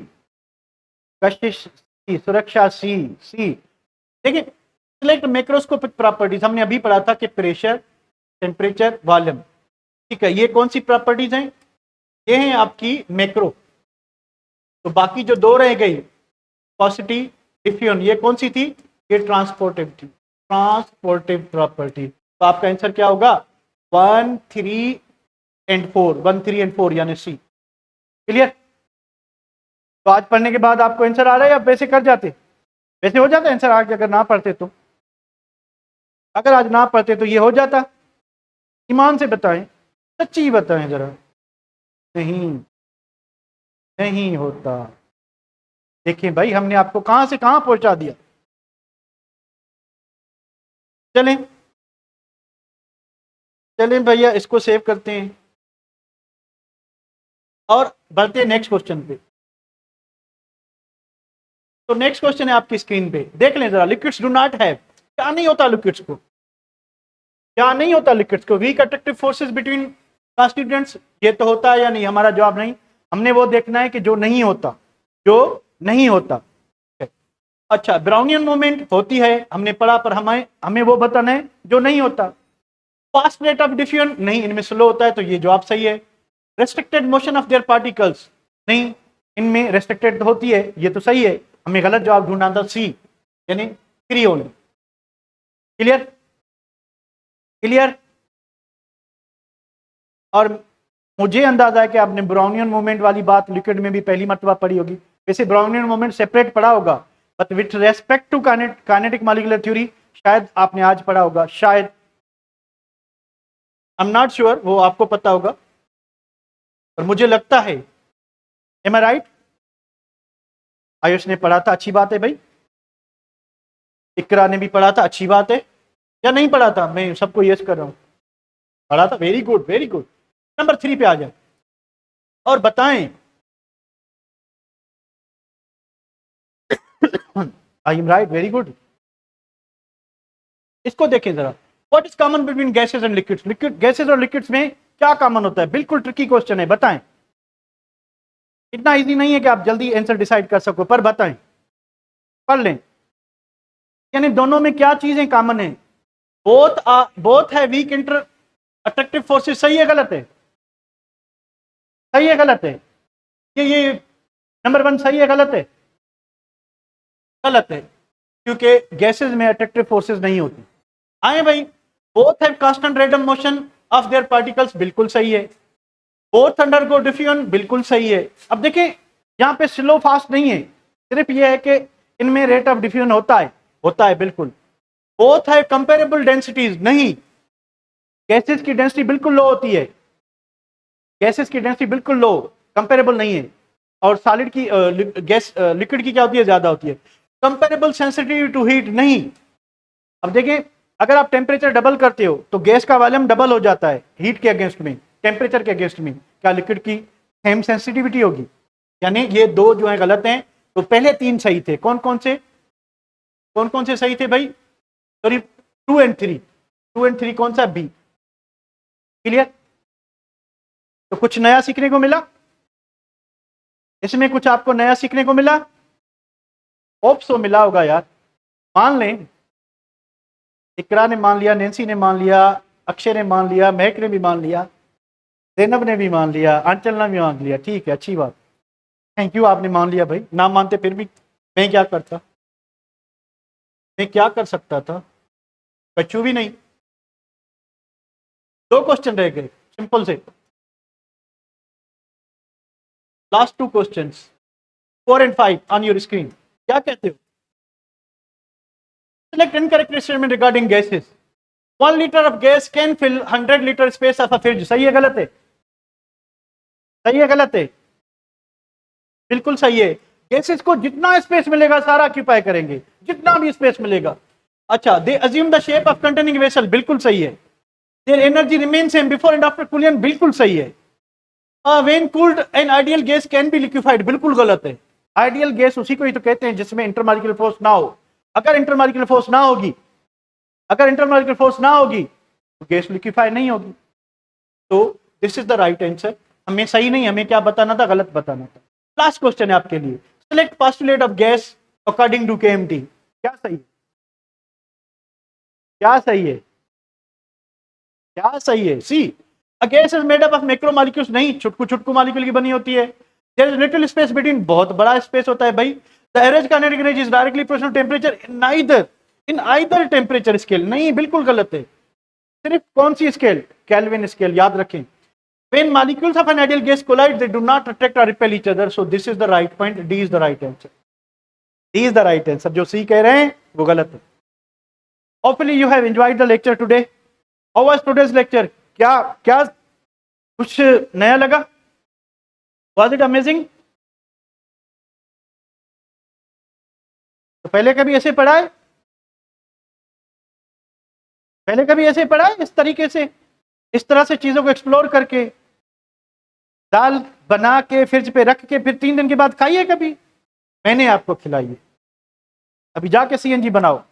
कशिश सी, सुरक्षा सी। देखिए, सिलेक्ट मैक्रोस्कोपिक प्रॉपर्टीज हमने अभी पढ़ा था कि प्रेशर, टेम्परेचर, वॉल्यूम, ठीक है। ये कौन सी प्रॉपर्टीज हैं? ये हैं आपकी मैक्रो। तो बाकी जो दो रह गई, पॉजिटिव, डिफ्यूजन, ये कौन सी थी? ये ट्रांसपोर्टिव थी, ट्रांसपोर्टिव प्रॉपर्टी। तो आपका आंसर क्या होगा? 1, 3 एंड 4 यानी सी। क्लियर? तो आज पढ़ने के बाद आपको आंसर आ रहा है या वैसे कर जाते? वैसे हो जाता आंसर आज, अगर ना पढ़ते तो। अगर आज ना पढ़ते तो ये हो जाता। ईमान से बताएं, सच्ची बताएं जरा। नहीं होता। देखिए भाई, हमने आपको कहां से कहां पहुंचा दिया। चलें भैया, इसको सेव करते हैं और बढ़ते हैं नेक्स्ट क्वेश्चन पे। तो नेक्स्ट क्वेश्चन है आपकी स्क्रीन पे, देख लें जरा। लिक्विड्स डू नॉट हैव, क्या नहीं होता लिक्विड्स को? क्या नहीं होता लिक्विड्स को? Weak attractive forces between constituents, ये तो होता है या नहीं? हमारा जवाब नहीं। हमने वो देखना है कि जो नहीं होता, जो नहीं होता। अच्छा, ब्राउनियन मूवमेंट होती है, हमने पढ़ा, पर हमें वो बताना है जो नहीं होता। फास्ट रेट ऑफ डिफ्यूजन, नहीं, इनमें स्लो होता है, तो ये जवाब सही है। Restricted motion of their particles, नहीं, इनमें रेस्ट्रिक्टेड होती है, ये तो सही है। हमें गलत जवाब ढूंढना था, सी यानी फ्री ओनली। क्लियर? और मुझे अंदाजा है कि आपने ब्राउनियन मूवमेंट वाली बात लिक्विड में भी पहली मर्तबा पढ़ी होगी। वैसे ब्राउनियन मूवमेंट सेपरेट पढ़ा होगा, but with respect to kinetic molecular theory शायद आपने आज पढ़ा होगा, शायद, आई एम नॉट श्योर, वो आपको पता होगा, और मुझे लगता है, एम आई राइट? आयुष ने पढ़ा था, अच्छी बात है भाई। इकरा ने भी पढ़ा था, अच्छी बात है। या नहीं पढ़ा था? मैं सबको यस कर रहा हूं, पढ़ा था, very good very good. Number 3 पे आ जाए और बताएं। I am right, very good. इसको देखें जरा, what is common between gases and liquids? Liquid, gases और लिक्विड्स में क्या कॉमन होता है? बिल्कुल ट्रिकी क्वेश्चन है, बताएं। इतना इजी नहीं है कि आप जल्दी आंसर डिसाइड कर सको, पर बताएं, पढ़ लें। यानी दोनों में क्या चीजें कॉमन है? बोथ है वीक इंटर अट्रैक्टिव फोर्सेस। सही है गलत है? सही है गलत है? ये नंबर 1 सही है गलत है? गलत है, क्योंकि गैसेस में अट्रैक्टिव फोर्सेस नहीं होती। आए भाई, both have constant rate of motion of their particles. बिल्कुल सही है। Both undergo diffusion. बिल्कुल सही है। अब देखें, यहाँ पे स्लो फास्ट नहीं है, सिर्फ ये है कि इनमें रेट ऑफ डिफ्यूजन होता है बिल्कुल। बोथ है कंपेरेबल डेंसिटीज। नहीं, गैसेस की डेंसिटी बिल्कुल लो होती है, गैसेस की डेंसिटी बिल्कुल लो, कंपेरेबल नहीं है। और सॉलिड की गैस लिक्विड की क्या होती है? ज्यादा होती है। Comparable sensitivity to heat. नहीं। अब देखें, अगर आप टेम्परेचर डबल करते हो तो गैस का वॉल्यूम डबल हो जाता है हीट के अगेंस्ट में, टेम्परेचर के अगेंस्ट में। क्या लिक्विड की सेम सेंसिटिविटी होगी? यानी ये दो जो है गलत हैं। तो पहले 3 सही थे। कौन कौन से सही थे भाई? Sorry, 2 and 3। 2 एंड 3 कौन सा? बी। क्लियर? तो कुछ नया सीखने को मिला इसमें, कुछ आपको नया सीखने को मिला। होप सो मिला होगा यार। मान लें, इकरा ने मान लिया, नैंसी ने मान लिया, अक्षय ने मान लिया, महक ने भी मान लिया, जैनब ने भी मान लिया, आंचल ने भी मान लिया। ठीक है, अच्छी बात, थैंक यू, आपने मान लिया भाई। ना मानते फिर भी मैं क्या करता? मैं क्या कर सकता था? कछु भी नहीं। 2 क्वेश्चन रह गए, सिंपल से। Last 2 questions, 4 and 5 on your screen. क्या कहते हो? Select incorrect statement regarding gases. 1 liter of gas can fill 100 liter space of a fridge. सही है गलत है? सही है गलत है? बिल्कुल सही है। गैसेस को जितना स्पेस मिलेगा सारा ऑक्यूपाई करेंगे, जितना भी स्पेस मिलेगा। अच्छा, they assume the shape of containing vessel. बिल्कुल सही है। Their energy remain same before and after cooling. बिल्कुल सही है। When cooled an ideal gas can be liquefied. बिल्कुल गलत है। आइडियल गैस उसी को ही तो कहते हैं जिसमें इंटरमॉलिक्यूलर फोर्स ना हो। अगर इंटरमॉलिक्यूलर फोर्स ना होगी तो गैस लिक्विफाई नहीं होगी। तो this is the right answer. हमें सही नहीं, हमें क्या बताना था? गलत बताना था। लास्ट क्वेश्चन है आपके लिए। Select postulate of gas according to KMT. क्या सही है? क्या सही है? क्या सही है? C, a gas is made up of macromolecules. नहीं, छुटकू मॉलिक्यूल की बनी होती है। There is little space between. बहुत बड़ा स्पेस होता है भाई। The average kinetic energy is directly proportional to temperature in either temperature scale. नहीं, बिल्कुल गलत है। सिर्फ कौन सी स्केल? Kelvin scale. याद रखें, when molecules of an ideal gas collide they do not attract or repel each other, so this is the right point. D is the right answer. D is the right answer. जो C कह रहे हैं वो गलत है। Hopefully you have enjoyed the lecture today. How was today's lecture? क्या कुछ नया लगा? Was it amazing? तो पहले कभी ऐसे पढ़ा है? इस तरीके से, इस तरह से चीजों को एक्सप्लोर करके, दाल बना के फ्रिज पे रख के फिर 3 दिन के बाद खाइए कभी? मैंने आपको खिलाई है। अभी जाके CNG बनाओ।